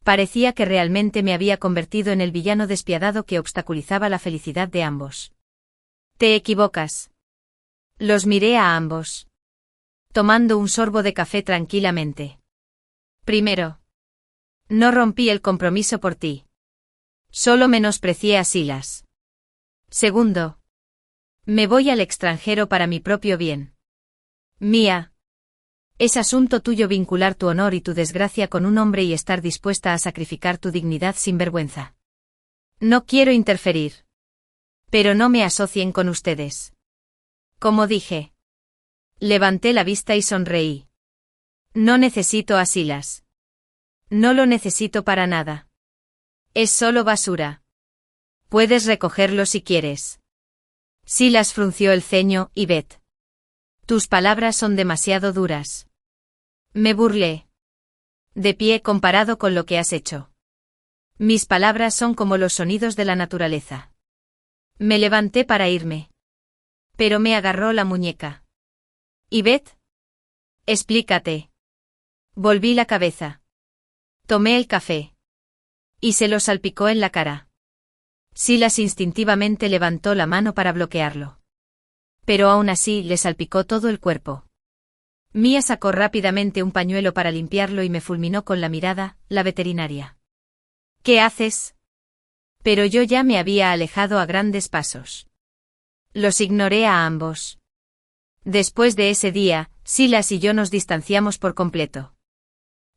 Parecía que realmente me había convertido en el villano despiadado que obstaculizaba la felicidad de ambos. «Te equivocas». Los miré a ambos. Tomando un sorbo de café tranquilamente. «Primero. No rompí el compromiso por ti. Solo menosprecié a Silas. Segundo. Me voy al extranjero para mi propio bien. Mia. Es asunto tuyo vincular tu honor y tu desgracia con un hombre y estar dispuesta a sacrificar tu dignidad sin vergüenza. No quiero interferir. Pero no me asocien con ustedes. Como dije». Levanté la vista y sonreí. No necesito a Silas. No lo necesito para nada. Es solo basura. Puedes recogerlo si quieres. Silas frunció el ceño: «Yvette. Tus palabras son demasiado duras». Me burlé. «De pie comparado con lo que has hecho. Mis palabras son como los sonidos de la naturaleza». Me levanté para irme. Pero me agarró la muñeca. «Yvette. Explícate». Volví la cabeza. Tomé el café. Y se lo salpicó en la cara. Silas instintivamente levantó la mano para bloquearlo. Pero aún así le salpicó todo el cuerpo. Mia sacó rápidamente un pañuelo para limpiarlo y me fulminó con la mirada, la veterinaria. ¿Qué haces? Pero yo ya me había alejado a grandes pasos. Los ignoré a ambos. Después de ese día, Silas y yo nos distanciamos por completo.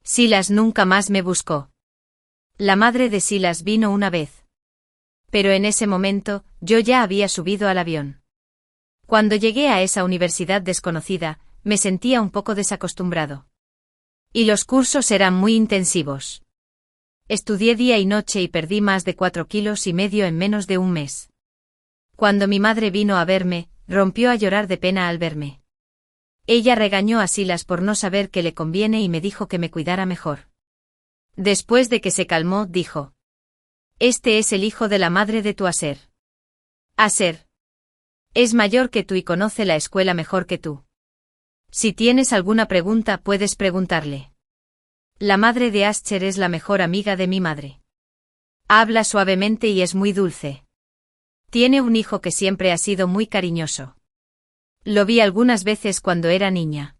Silas nunca más me buscó. La madre de Silas vino una vez. Pero en ese momento, yo ya había subido al avión. Cuando llegué a esa universidad desconocida, me sentía un poco desacostumbrado. Y los cursos eran muy intensivos. Estudié día y noche y perdí más de 4,5 kilos en menos de un mes. Cuando mi madre vino a verme, rompió a llorar de pena al verme. Ella regañó a Silas por no saber qué le conviene y me dijo que me cuidara mejor. Después de que se calmó, dijo: Este es el hijo de la madre de tu Aser. Aser. Es mayor que tú y conoce la escuela mejor que tú. Si tienes alguna pregunta puedes preguntarle. La madre de Ascher es la mejor amiga de mi madre. Habla suavemente y es muy dulce. Tiene un hijo que siempre ha sido muy cariñoso. Lo vi algunas veces cuando era niña.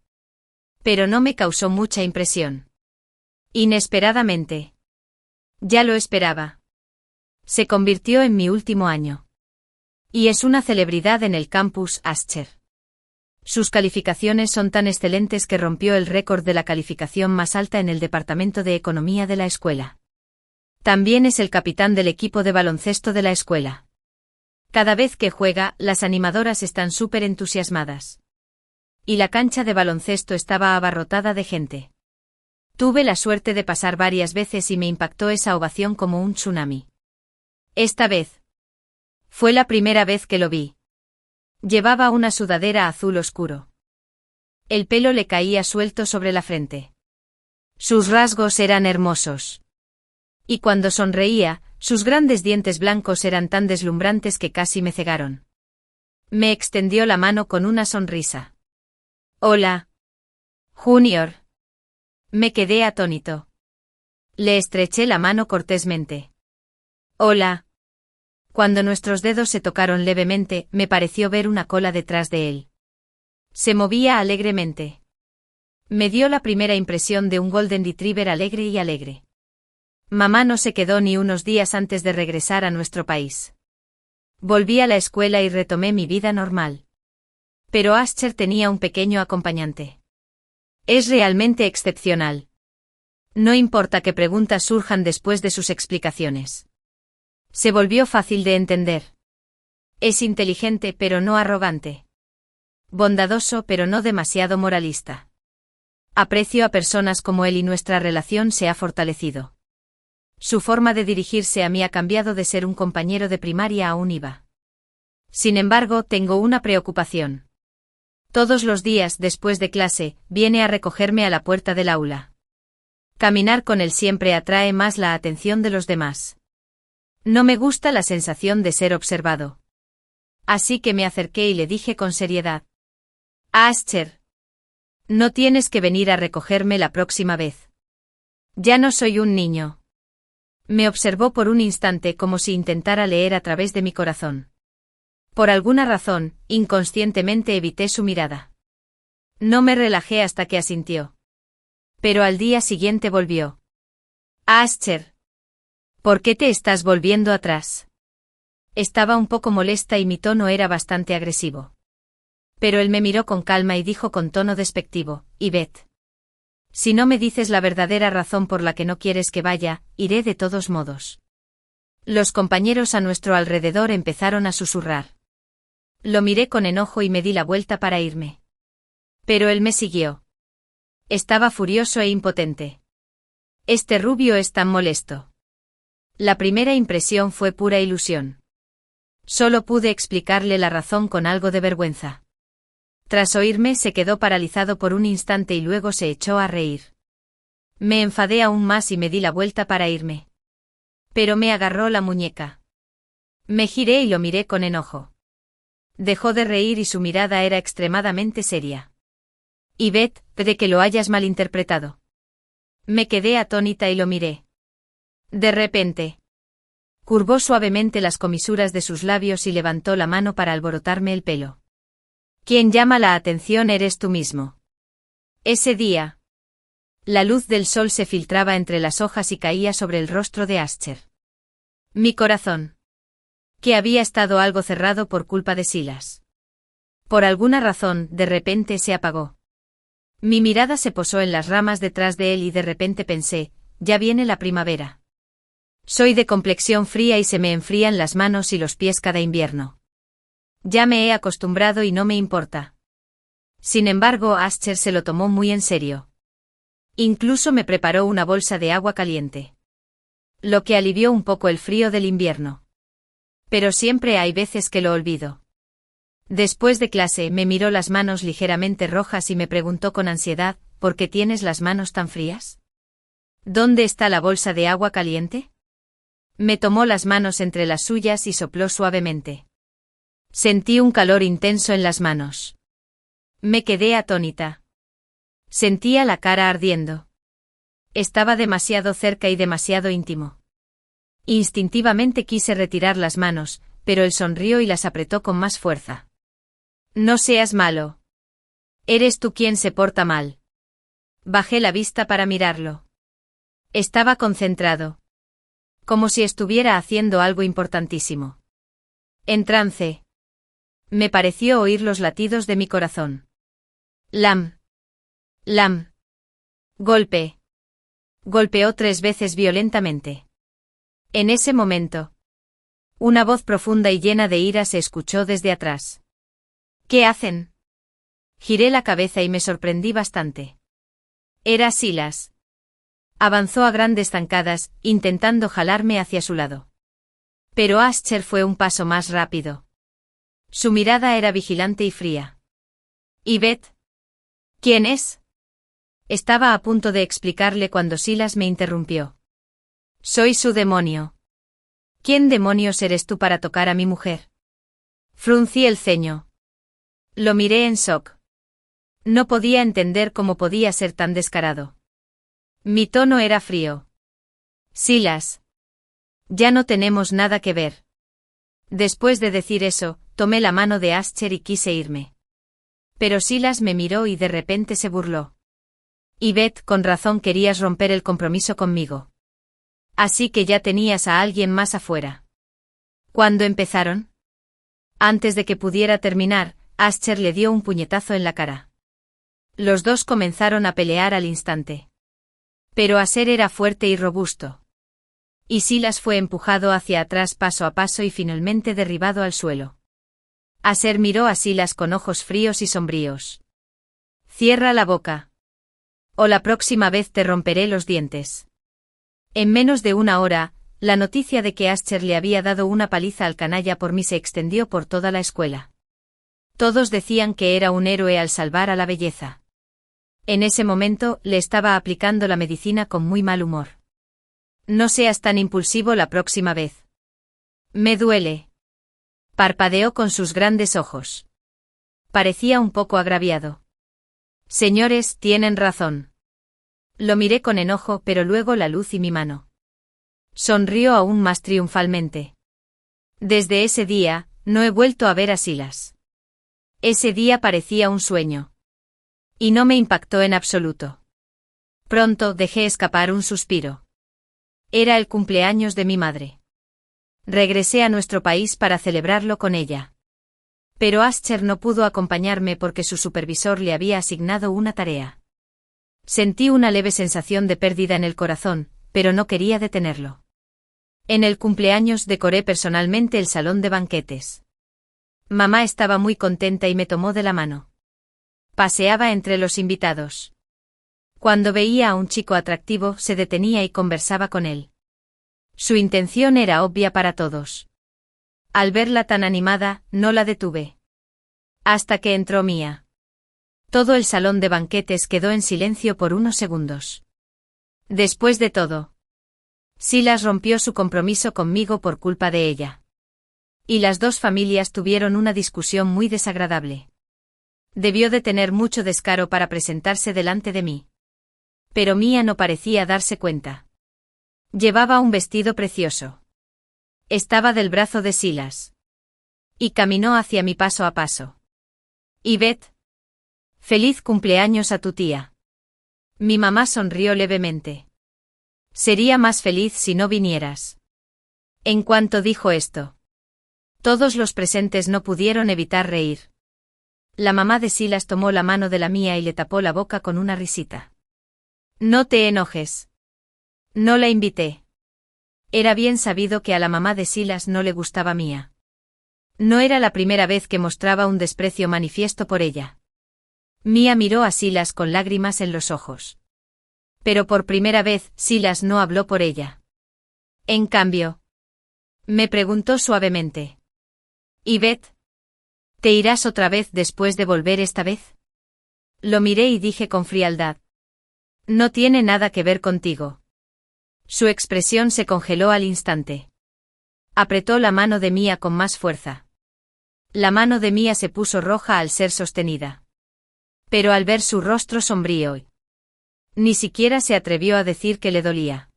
Pero no me causó mucha impresión. Inesperadamente. Ya lo esperaba. Se convirtió en mi último año. Y es una celebridad en el campus Ascher. Sus calificaciones son tan excelentes que rompió el récord de la calificación más alta en el departamento de economía de la escuela. También es el capitán del equipo de baloncesto de la escuela. Cada vez que juega, las animadoras están súper entusiasmadas. Y la cancha de baloncesto estaba abarrotada de gente. Tuve la suerte de pasar varias veces y me impactó esa ovación como un tsunami. Esta vez. Fue la primera vez que lo vi. Llevaba una sudadera azul oscuro. El pelo le caía suelto sobre la frente. Sus rasgos eran hermosos. Y cuando sonreía, sus grandes dientes blancos eran tan deslumbrantes que casi me cegaron. Me extendió la mano con una sonrisa. Hola. Junior. Me quedé atónito. Le estreché la mano cortésmente. Hola. Cuando nuestros dedos se tocaron levemente, me pareció ver una cola detrás de él. Se movía alegremente. Me dio la primera impresión de un Golden Retriever alegre y alegre. Mamá no se quedó ni unos días antes de regresar a nuestro país. Volví a la escuela y retomé mi vida normal. Pero Ascher tenía un pequeño acompañante. Es realmente excepcional. No importa qué preguntas surjan después de sus explicaciones. Se volvió fácil de entender. Es inteligente pero no arrogante. Bondadoso pero no demasiado moralista. Aprecio a personas como él y nuestra relación se ha fortalecido. Su forma de dirigirse a mí ha cambiado de ser un compañero de primaria a un IVA. Sin embargo, tengo una preocupación. Todos los días después de clase, viene a recogerme a la puerta del aula. Caminar con él siempre atrae más la atención de los demás. No me gusta la sensación de ser observado. Así que me acerqué y le dije con seriedad: Ascher. No tienes que venir a recogerme la próxima vez. Ya no soy un niño. Me observó por un instante como si intentara leer a través de mi corazón. Por alguna razón, inconscientemente evité su mirada. No me relajé hasta que asintió. Pero al día siguiente volvió. Ascher. ¿Por qué te estás volviendo atrás? Estaba un poco molesta y mi tono era bastante agresivo. Pero él me miró con calma y dijo con tono despectivo: Yvette. Si no me dices la verdadera razón por la que no quieres que vaya, iré de todos modos. Los compañeros a nuestro alrededor empezaron a susurrar. Lo miré con enojo y me di la vuelta para irme. Pero él me siguió. Estaba furioso e impotente. Este rubio es tan molesto. La primera impresión fue pura ilusión. Solo pude explicarle la razón con algo de vergüenza. Tras oírme se quedó paralizado por un instante y luego se echó a reír. Me enfadé aún más y me di la vuelta para irme. Pero me agarró la muñeca. Me giré y lo miré con enojo. Dejó de reír y su mirada era extremadamente seria. Yvette, puede que lo hayas malinterpretado. Me quedé atónita y lo miré. De repente, curvó suavemente las comisuras de sus labios y levantó la mano para alborotarme el pelo. Quien llama la atención eres tú mismo. Ese día, la luz del sol se filtraba entre las hojas y caía sobre el rostro de Ascher. Mi corazón, que había estado algo cerrado por culpa de Silas. Por alguna razón, de repente se apagó. Mi mirada se posó en las ramas detrás de él y de repente pensé, ya viene la primavera. Soy de complexión fría y se me enfrían las manos y los pies cada invierno. Ya me he acostumbrado y no me importa. Sin embargo, Ascher se lo tomó muy en serio. Incluso me preparó una bolsa de agua caliente. Lo que alivió un poco el frío del invierno. Pero siempre hay veces que lo olvido. Después de clase me miró las manos ligeramente rojas y me preguntó con ansiedad, ¿por qué tienes las manos tan frías? ¿Dónde está la bolsa de agua caliente? Me tomó las manos entre las suyas y sopló suavemente. Sentí un calor intenso en las manos. Me quedé atónita. Sentía la cara ardiendo. Estaba demasiado cerca y demasiado íntimo. Instintivamente quise retirar las manos, pero él sonrió y las apretó con más fuerza. No seas malo. Eres tú quien se porta mal. Bajé la vista para mirarlo. Estaba concentrado. Como si estuviera haciendo algo importantísimo. En trance. Me pareció oír los latidos de mi corazón. Lam. Lam. Golpe. Golpeó 3 veces violentamente. En ese momento, una voz profunda y llena de ira se escuchó desde atrás. ¿Qué hacen? Giré la cabeza y me sorprendí bastante. Era Silas. Avanzó a grandes zancadas, intentando jalarme hacia su lado. Pero Ascher fue un paso más rápido. Su mirada era vigilante y fría. ¿Y Beth? ¿Quién es? Estaba a punto de explicarle cuando Silas me interrumpió. Soy su demonio. ¿Quién demonios eres tú para tocar a mi mujer? Fruncí el ceño. Lo miré en shock. No podía entender cómo podía ser tan descarado. Mi tono era frío. Silas. Ya no tenemos nada que ver. Después de decir eso, tomé la mano de Ascher y quise irme. Pero Silas me miró y de repente se burló. Y Beth, con razón querías romper el compromiso conmigo. Así que ya tenías a alguien más afuera. ¿Cuándo empezaron? Antes de que pudiera terminar, Ascher le dio un puñetazo en la cara. Los dos comenzaron a pelear al instante. Pero Ascher era fuerte y robusto. Y Silas fue empujado hacia atrás paso a paso y finalmente derribado al suelo. Ascher miró a Silas con ojos fríos y sombríos. Cierra la boca. O la próxima vez te romperé los dientes. En menos de una hora, la noticia de que Ascher le había dado una paliza al canalla por mí se extendió por toda la escuela. Todos decían que era un héroe al salvar a la belleza. En ese momento, le estaba aplicando la medicina con muy mal humor. No seas tan impulsivo la próxima vez. Me duele. Parpadeó con sus grandes ojos. Parecía un poco agraviado. Señores, tienen razón. Lo miré con enojo, pero luego la luz y mi mano. Sonrió aún más triunfalmente. Desde ese día, no he vuelto a ver a Silas. Ese día parecía un sueño. Y no me impactó en absoluto. Pronto dejé escapar un suspiro. Era el cumpleaños de mi madre. Regresé a nuestro país para celebrarlo con ella. Pero Ascher no pudo acompañarme porque su supervisor le había asignado una tarea. Sentí una leve sensación de pérdida en el corazón, pero no quería detenerlo. En el cumpleaños decoré personalmente el salón de banquetes. Mamá estaba muy contenta y me tomó de la mano. Paseaba entre los invitados. Cuando veía a un chico atractivo, se detenía y conversaba con él. Su intención era obvia para todos. Al verla tan animada, no la detuve. Hasta que entró Mía. Todo el salón de banquetes quedó en silencio por unos segundos. Después de todo, Silas rompió su compromiso conmigo por culpa de ella. Y las dos familias tuvieron una discusión muy desagradable. Debió de tener mucho descaro para presentarse delante de mí. Pero Mia no parecía darse cuenta. Llevaba un vestido precioso. Estaba del brazo de Silas. Y caminó hacia mí paso a paso. Yvette. Feliz cumpleaños a tu tía. Mi mamá sonrió levemente. Sería más feliz si no vinieras. En cuanto dijo esto, todos los presentes no pudieron evitar reír. La mamá de Silas tomó la mano de la mía y le tapó la boca con una risita. No te enojes. No la invité. Era bien sabido que a la mamá de Silas no le gustaba Mia. No era la primera vez que mostraba un desprecio manifiesto por ella. Mia miró a Silas con lágrimas en los ojos. Pero por primera vez, Silas no habló por ella. En cambio, me preguntó suavemente. Yvette, ¿te irás otra vez después de volver esta vez? Lo miré y dije con frialdad. No tiene nada que ver contigo. Su expresión se congeló al instante. Apretó la mano de Mia con más fuerza. La mano de Mia se puso roja al ser sostenida. Pero al ver su rostro sombrío, ni siquiera se atrevió a decir que le dolía.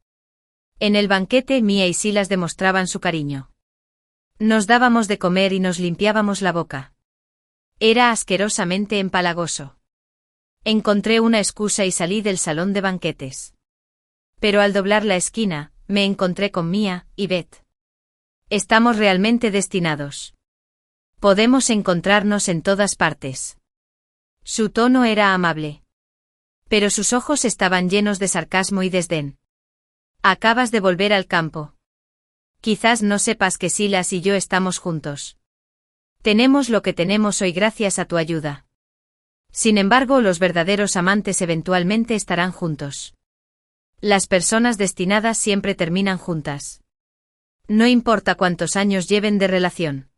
En el banquete Mia y Silas demostraban su cariño. Nos dábamos de comer y nos limpiábamos la boca. Era asquerosamente empalagoso. Encontré una excusa y salí del salón de banquetes. Pero al doblar la esquina, me encontré con Mia y Yvette. Estamos realmente destinados. Podemos encontrarnos en todas partes. Su tono era amable. Pero sus ojos estaban llenos de sarcasmo y desdén. Acabas de volver al campo. Quizás no sepas que Silas y yo estamos juntos. Tenemos lo que tenemos hoy gracias a tu ayuda. Sin embargo, los verdaderos amantes eventualmente estarán juntos. Las personas destinadas siempre terminan juntas. No importa cuántos años lleven de relación.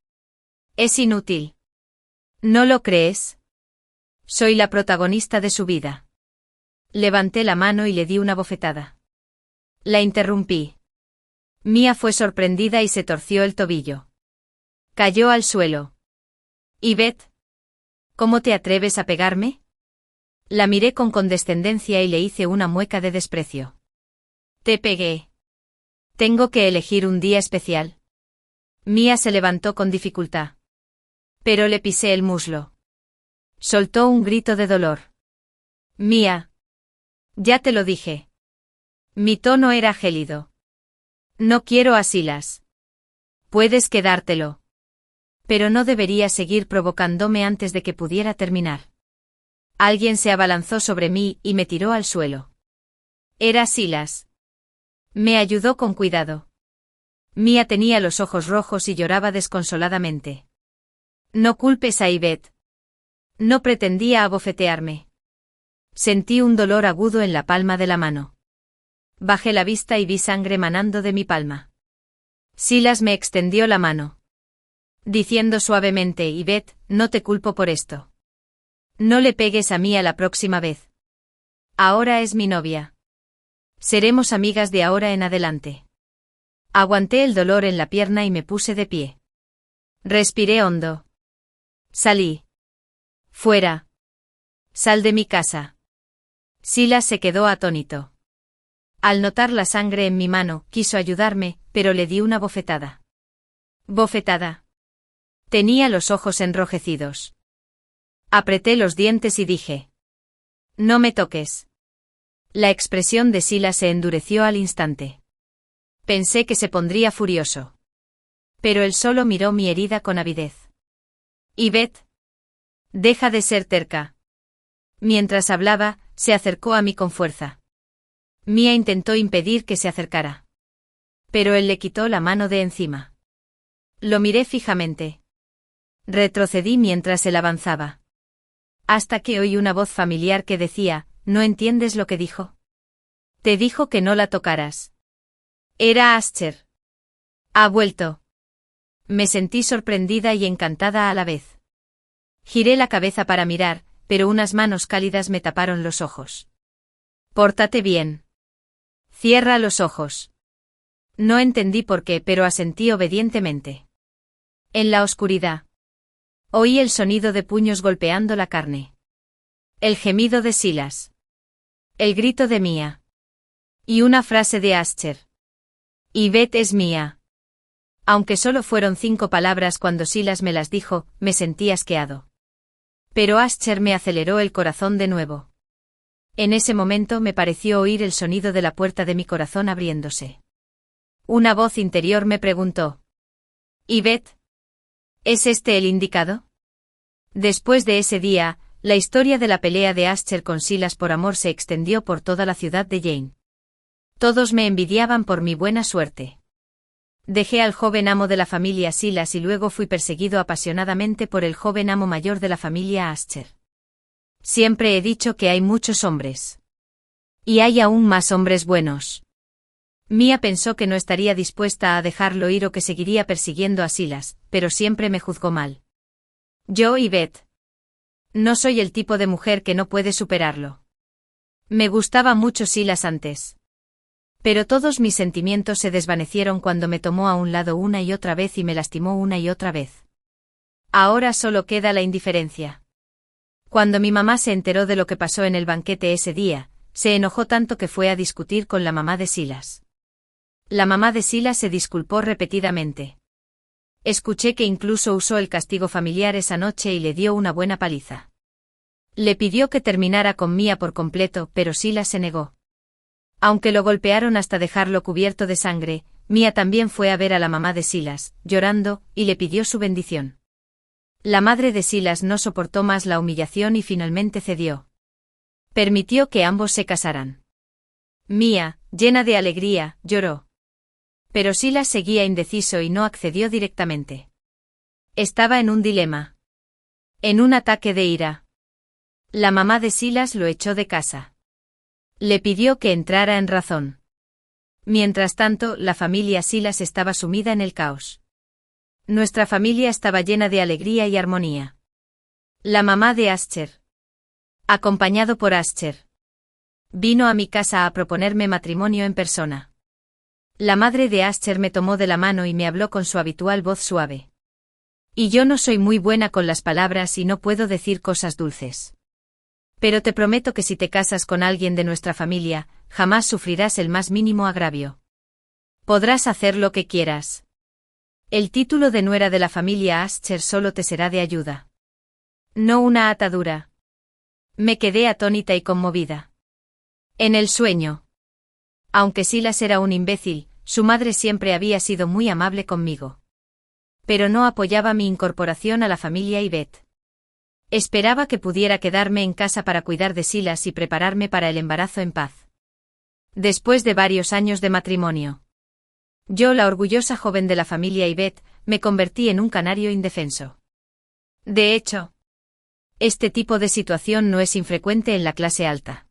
Es inútil. ¿No lo crees? Soy la protagonista de su vida. Levanté la mano y le di una bofetada. La interrumpí. Mia fue sorprendida y se torció el tobillo. Cayó al suelo. Yvette, ¿cómo te atreves a pegarme? La miré con condescendencia y le hice una mueca de desprecio. Te pegué. Tengo que elegir un día especial. Mia se levantó con dificultad. Pero le pisé el muslo. Soltó un grito de dolor. Mia. Ya te lo dije. Mi tono era gélido. No quiero a Silas. Puedes quedártelo. Pero no debería seguir provocándome antes de que pudiera terminar. Alguien se abalanzó sobre mí y me tiró al suelo. Era Silas. Me ayudó con cuidado. Mia tenía los ojos rojos y lloraba desconsoladamente. No culpes a Yvette. No pretendía abofetearme. Sentí un dolor agudo en la palma de la mano. Bajé la vista y vi sangre manando de mi palma. Silas me extendió la mano. Diciendo suavemente: Yvette, no te culpo por esto. No le pegues a Mia la próxima vez. Ahora es mi novia. Seremos amigas de ahora en adelante. Aguanté el dolor en la pierna y me puse de pie. Respiré hondo. Salí. Fuera. Sal de mi casa. Silas se quedó atónito. Al notar la sangre en mi mano, quiso ayudarme, pero le di una bofetada. ¿Bofetada? Tenía los ojos enrojecidos. Apreté los dientes y dije: no me toques. La expresión de Silas se endureció al instante. Pensé que se pondría furioso. Pero él solo miró mi herida con avidez. Yvette, deja de ser terca. Mientras hablaba, se acercó a mí con fuerza. Mia intentó impedir que se acercara. Pero él le quitó la mano de encima. Lo miré fijamente. Retrocedí mientras él avanzaba. Hasta que oí una voz familiar que decía: ¿no entiendes lo que dijo? Te dijo que no la tocaras. Era Ascher. Ha vuelto. Me sentí sorprendida y encantada a la vez. Giré la cabeza para mirar, pero unas manos cálidas me taparon los ojos. Pórtate bien. Cierra los ojos. No entendí por qué, pero asentí obedientemente. En la oscuridad, oí el sonido de puños golpeando la carne. El gemido de Silas. El grito de Mia. Y una frase de Ascher. Yvette es mía. Aunque solo fueron 5 palabras cuando Silas me las dijo, me sentí asqueado. Pero Ascher me aceleró el corazón de nuevo. En ese momento me pareció oír el sonido de la puerta de mi corazón abriéndose. Una voz interior me preguntó. Yvette, ¿es este el indicado? Después de ese día, la historia de la pelea de Ascher con Silas por amor se extendió por toda la ciudad de Jane. Todos me envidiaban por mi buena suerte. Dejé al joven amo de la familia Silas y luego fui perseguido apasionadamente por el joven amo mayor de la familia Ascher. Siempre he dicho que hay muchos hombres. Y hay aún más hombres buenos. Mia pensó que no estaría dispuesta a dejarlo ir o que seguiría persiguiendo a Silas, pero siempre me juzgó mal. Yo y Beth. No soy el tipo de mujer que no puede superarlo. Me gustaba mucho Silas antes. Pero todos mis sentimientos se desvanecieron cuando me tomó a un lado una y otra vez y me lastimó una y otra vez. Ahora solo queda la indiferencia. Cuando mi mamá se enteró de lo que pasó en el banquete ese día, se enojó tanto que fue a discutir con la mamá de Silas. La mamá de Silas se disculpó repetidamente. Escuché que incluso usó el castigo familiar esa noche y le dio una buena paliza. Le pidió que terminara con Mia por completo, pero Silas se negó. Aunque lo golpearon hasta dejarlo cubierto de sangre, Mia también fue a ver a la mamá de Silas, llorando, y le pidió su bendición. La madre de Silas no soportó más la humillación y finalmente cedió. Permitió que ambos se casaran. Mia, llena de alegría, lloró. Pero Silas seguía indeciso y no accedió directamente. Estaba en un dilema. En un ataque de ira. La mamá de Silas lo echó de casa. Le pidió que entrara en razón. Mientras tanto, la familia Silas estaba sumida en el caos. Nuestra familia estaba llena de alegría y armonía. La mamá de Ascher, acompañado por Ascher, vino a mi casa a proponerme matrimonio en persona. La madre de Ascher me tomó de la mano y me habló con su habitual voz suave. Y yo no soy muy buena con las palabras y no puedo decir cosas dulces. Pero te prometo que si te casas con alguien de nuestra familia, jamás sufrirás el más mínimo agravio. Podrás hacer lo que quieras. El título de nuera de la familia Ascher solo te será de ayuda. No una atadura. Me quedé atónita y conmovida. En el sueño. Aunque Silas era un imbécil, su madre siempre había sido muy amable conmigo. Pero no apoyaba mi incorporación a la familia Yvette. Esperaba que pudiera quedarme en casa para cuidar de Silas y prepararme para el embarazo en paz. Después de varios años de matrimonio, yo, la orgullosa joven de la familia Yvette, me convertí en un canario indefenso. De hecho, este tipo de situación no es infrecuente en la clase alta.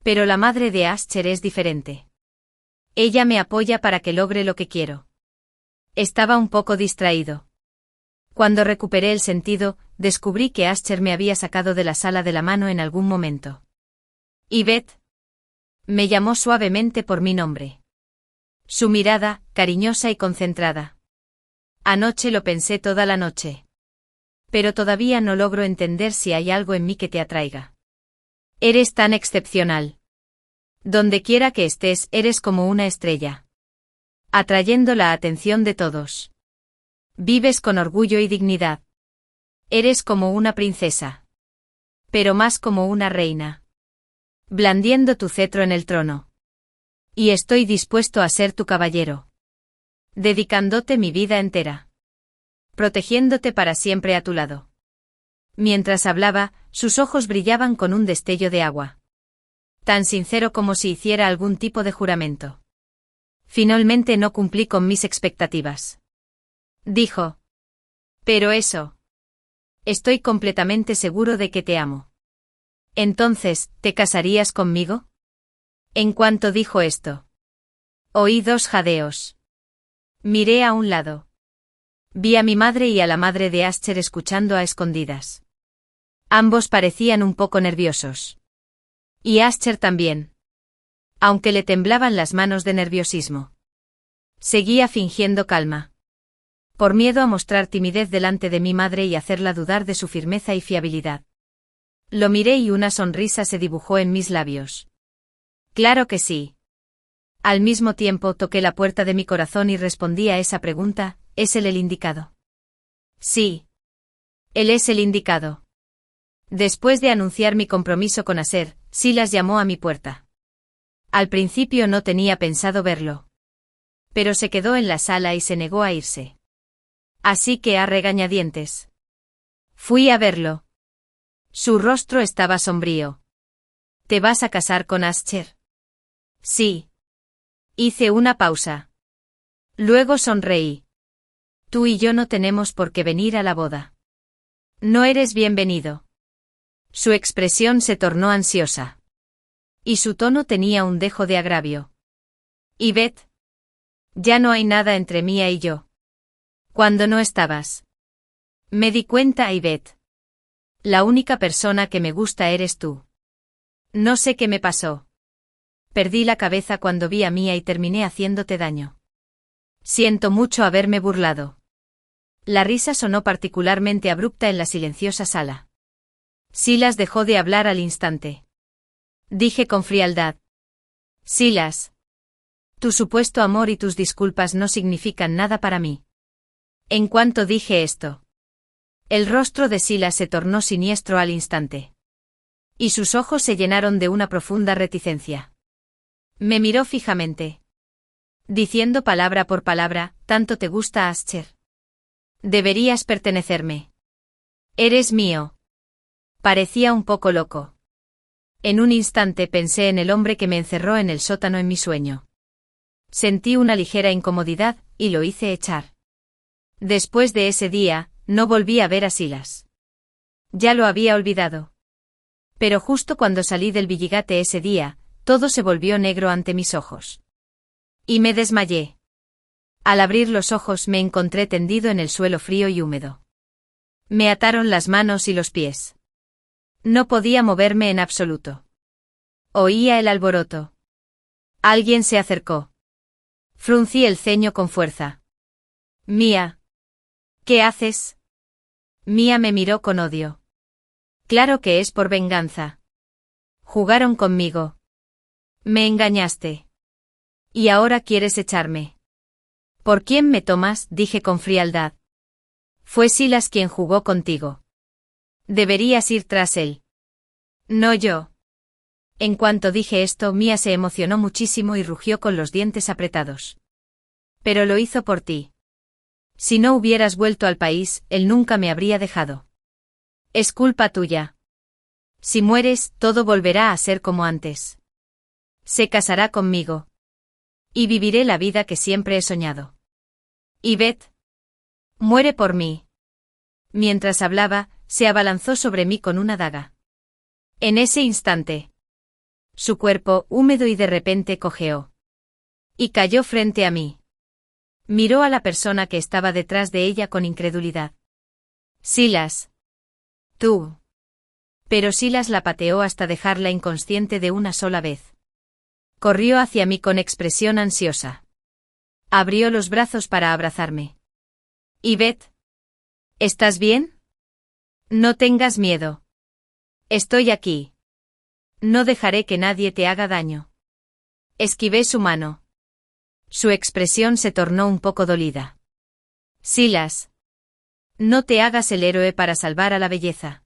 Pero la madre de Ascher es diferente. Ella me apoya para que logre lo que quiero. Estaba un poco distraído. Cuando recuperé el sentido, descubrí que Ascher me había sacado de la sala de la mano en algún momento. Yvette. Me llamó suavemente por mi nombre. Su mirada, cariñosa y concentrada. Anoche lo pensé toda la noche. Pero todavía no logro entender si hay algo en mí que te atraiga. Eres tan excepcional. Donde quiera que estés, eres como una estrella. Atrayendo la atención de todos. Vives con orgullo y dignidad. Eres como una princesa. Pero más como una reina. Blandiendo tu cetro en el trono. Y estoy dispuesto a ser tu caballero. Dedicándote mi vida entera. Protegiéndote para siempre a tu lado. Mientras hablaba, sus ojos brillaban con un destello de agua. Tan sincero como si hiciera algún tipo de juramento. Finalmente no cumplí con mis expectativas. Dijo. Pero eso. Estoy completamente seguro de que te amo. Entonces, ¿te casarías conmigo? En cuanto dijo esto, oí 2 jadeos. Miré a un lado. Vi a mi madre y a la madre de Ascher escuchando a escondidas. Ambos parecían un poco nerviosos. Y Ascher también. Aunque le temblaban las manos de nerviosismo. Seguía fingiendo calma. Por miedo a mostrar timidez delante de mi madre y hacerla dudar de su firmeza y fiabilidad. Lo miré y una sonrisa se dibujó en mis labios. Claro que sí. Al mismo tiempo toqué la puerta de mi corazón y respondí a esa pregunta, ¿es él el indicado? Sí. Él es el indicado. Después de anunciar mi compromiso con Aser, Silas llamó a mi puerta. Al principio no tenía pensado verlo. Pero se quedó en la sala y se negó a irse. Así que a regañadientes. Fui a verlo. Su rostro estaba sombrío. ¿Te vas a casar con Ascher? Sí. Hice una pausa. Luego sonreí. Tú y yo no tenemos por qué venir a la boda. No eres bienvenido. Su expresión se tornó ansiosa. Y su tono tenía un dejo de agravio. Yvette. Ya no hay nada entre Mía y yo. Cuando no estabas. Me di cuenta, Yvette. La única persona que me gusta eres tú. No sé qué me pasó. Perdí la cabeza cuando vi a Mía y terminé haciéndote daño. Siento mucho haberme burlado. La risa sonó particularmente abrupta en la silenciosa sala. Silas dejó de hablar al instante. Dije con frialdad. Silas. Tu supuesto amor y tus disculpas no significan nada para mí. En cuanto dije esto, el rostro de Silas se tornó siniestro al instante. Y sus ojos se llenaron de una profunda reticencia. Me miró fijamente. Diciendo palabra por palabra, ¿tanto te gusta Ascher? Deberías pertenecerme. Eres mío. Parecía un poco loco. En un instante pensé en el hombre que me encerró en el sótano en mi sueño. Sentí una ligera incomodidad, y lo hice echar. Después de ese día, no volví a ver a Silas. Ya lo había olvidado. Pero justo cuando salí del Villigate ese día, todo se volvió negro ante mis ojos. Y me desmayé. Al abrir los ojos me encontré tendido en el suelo frío y húmedo. Me ataron las manos y los pies. No podía moverme en absoluto. Oía el alboroto. Alguien se acercó. Fruncí el ceño con fuerza. Mía. ¿Qué haces? Mía me miró con odio. Claro que es por venganza. Jugaron conmigo. Me engañaste. Y ahora quieres echarme. ¿Por quién me tomas? Dije con frialdad. Fue Silas quien jugó contigo. Deberías ir tras él. No yo. En cuanto dije esto, Mía se emocionó muchísimo y rugió con los dientes apretados. Pero lo hizo por ti. Si no hubieras vuelto al país, él nunca me habría dejado. Es culpa tuya. Si mueres, todo volverá a ser como antes. Se casará conmigo. Y viviré la vida que siempre he soñado. Yvette. Muere por mí. Mientras hablaba, se abalanzó sobre mí con una daga. En ese instante, su cuerpo, húmedo y de repente, cojeó. Y cayó frente a mí. Miró a la persona que estaba detrás de ella con incredulidad. Silas. Tú. Pero Silas la pateó hasta dejarla inconsciente de una sola vez. Corrió hacia mí con expresión ansiosa. Abrió los brazos para abrazarme. Yvette. ¿Estás bien? No tengas miedo. Estoy aquí. No dejaré que nadie te haga daño. Esquivé su mano. Su expresión se tornó un poco dolida. Silas. No te hagas el héroe para salvar a la belleza.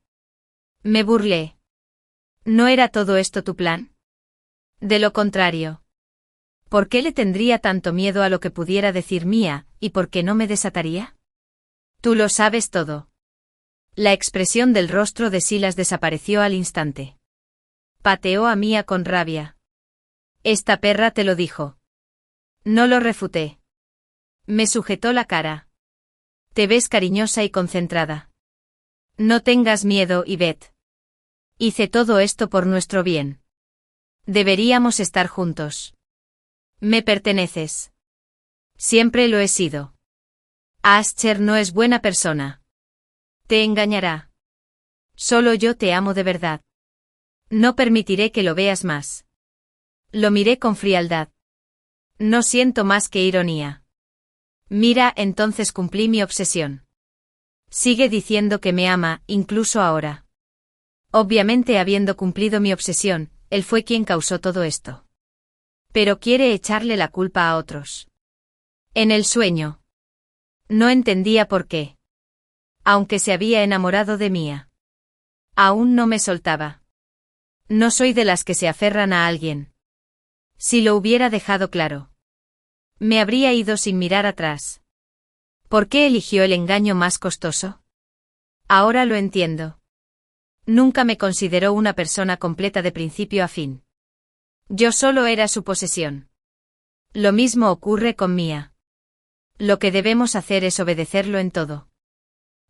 Me burlé. ¿No era todo esto tu plan? De lo contrario. ¿Por qué le tendría tanto miedo a lo que pudiera decir Mía, y por qué no me desataría? Tú lo sabes todo. La expresión del rostro de Silas desapareció al instante. Pateó a Mía con rabia. Esta perra te lo dijo. No lo refuté. Me sujetó la cara. Te ves cariñosa y concentrada. No tengas miedo, Yvette. Hice todo esto por nuestro bien. Deberíamos estar juntos. Me perteneces. Siempre lo he sido. Ascher no es buena persona. Te engañará. Solo yo te amo de verdad. No permitiré que lo veas más. Lo miré con frialdad. No siento más que ironía. Mira, entonces cumplí mi obsesión. Sigue diciendo que me ama, incluso ahora. Obviamente, habiendo cumplido mi obsesión, él fue quien causó todo esto. Pero quiere echarle la culpa a otros. En el sueño. No entendía por qué. Aunque se había enamorado de Mia. Aún no me soltaba. No soy de las que se aferran a alguien. Si lo hubiera dejado claro. Me habría ido sin mirar atrás. ¿Por qué eligió el engaño más costoso? Ahora lo entiendo. Nunca me consideró una persona completa de principio a fin. Yo solo era su posesión. Lo mismo ocurre con Mia. Lo que debemos hacer es obedecerlo en todo.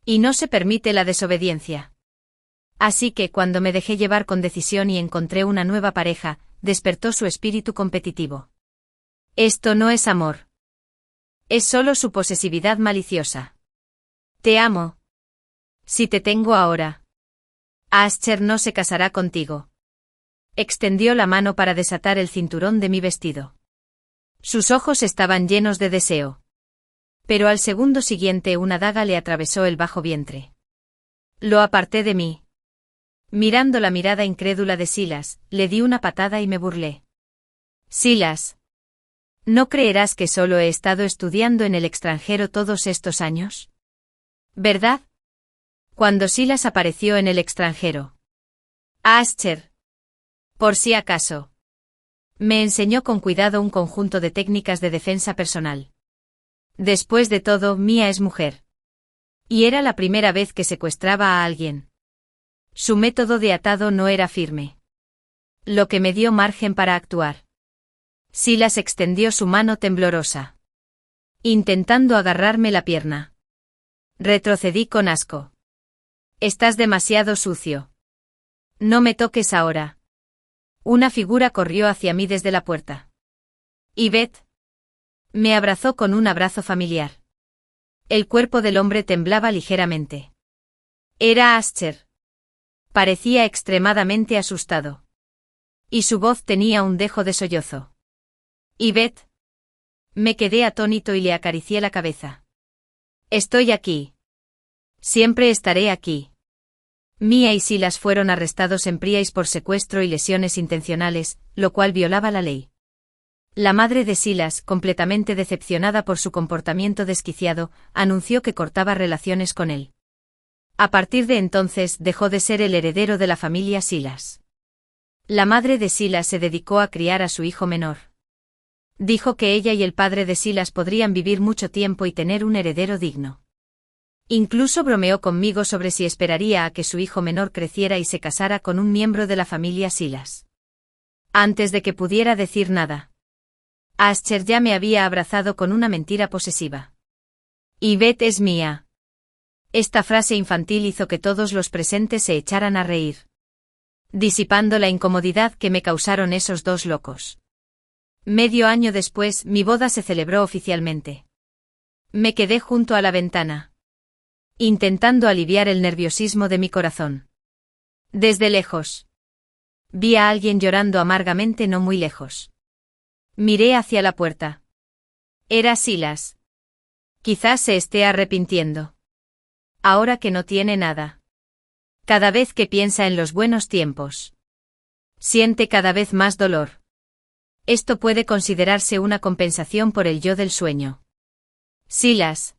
Y no se permite la desobediencia. Así que cuando me dejé llevar con decisión y encontré una nueva pareja, despertó su espíritu competitivo. Esto no es amor. Es solo su posesividad maliciosa. Te amo. Si te tengo ahora. Ascher no se casará contigo. Extendió la mano para desatar el cinturón de mi vestido. Sus ojos estaban llenos de deseo. Pero al segundo siguiente una daga le atravesó el bajo vientre. Lo aparté de mí. Mirando la mirada incrédula de Silas, le di una patada y me burlé. Silas. ¿No creerás que solo he estado estudiando en el extranjero todos estos años? ¿Verdad? Cuando Silas apareció en el extranjero. Ascher. Por si acaso. Me enseñó con cuidado un conjunto de técnicas de defensa personal. Después de todo, Mia es mujer. Y era la primera vez que secuestraba a alguien. Su método de atado no era firme. Lo que me dio margen para actuar. Silas extendió su mano temblorosa. Intentando agarrarme la pierna. Retrocedí con asco. Estás demasiado sucio. No me toques ahora. Una figura corrió hacia mí desde la puerta. Yvette. Me abrazó con un abrazo familiar. El cuerpo del hombre temblaba ligeramente. Era Ascher. Parecía extremadamente asustado. Y su voz tenía un dejo de sollozo. Yvette. Me quedé atónito y le acaricié la cabeza. Estoy aquí. Siempre estaré aquí. Mia y Silas fueron arrestados en Price por secuestro y lesiones intencionales, lo cual violaba la ley. La madre de Silas, completamente decepcionada por su comportamiento desquiciado, anunció que cortaba relaciones con él. A partir de entonces dejó de ser el heredero de la familia Silas. La madre de Silas se dedicó a criar a su hijo menor. Dijo que ella y el padre de Silas podrían vivir mucho tiempo y tener un heredero digno. Incluso bromeó conmigo sobre si esperaría a que su hijo menor creciera y se casara con un miembro de la familia Silas. Antes de que pudiera decir nada. Ascher ya me había abrazado con una mentira posesiva. Yvette es mía. Esta frase infantil hizo que todos los presentes se echaran a reír. Disipando la incomodidad que me causaron esos dos locos. Medio año después, mi boda se celebró oficialmente. Me quedé junto a la ventana. Intentando aliviar el nerviosismo de mi corazón. Desde lejos. Vi a alguien llorando amargamente no muy lejos. Miré hacia la puerta. Era Silas. Quizás se esté arrepintiendo. Ahora que no tiene nada. Cada vez que piensa en los buenos tiempos. Siente cada vez más dolor. Esto puede considerarse una compensación por el yo del sueño. Silas.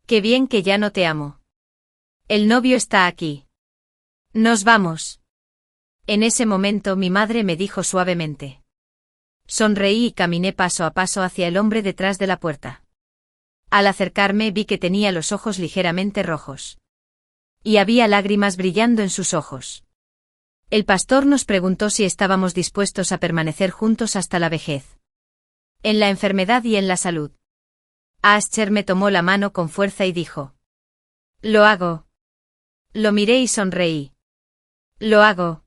Qué bien que ya no te amo. El novio está aquí. Nos vamos. En ese momento mi madre me dijo suavemente. Sonreí y caminé paso a paso hacia el hombre detrás de la puerta. Al acercarme vi que tenía los ojos ligeramente rojos. Y había lágrimas brillando en sus ojos. El pastor nos preguntó si estábamos dispuestos a permanecer juntos hasta la vejez. En la enfermedad y en la salud. Ascher me tomó la mano con fuerza y dijo. Lo hago. Lo miré y sonreí. Lo hago.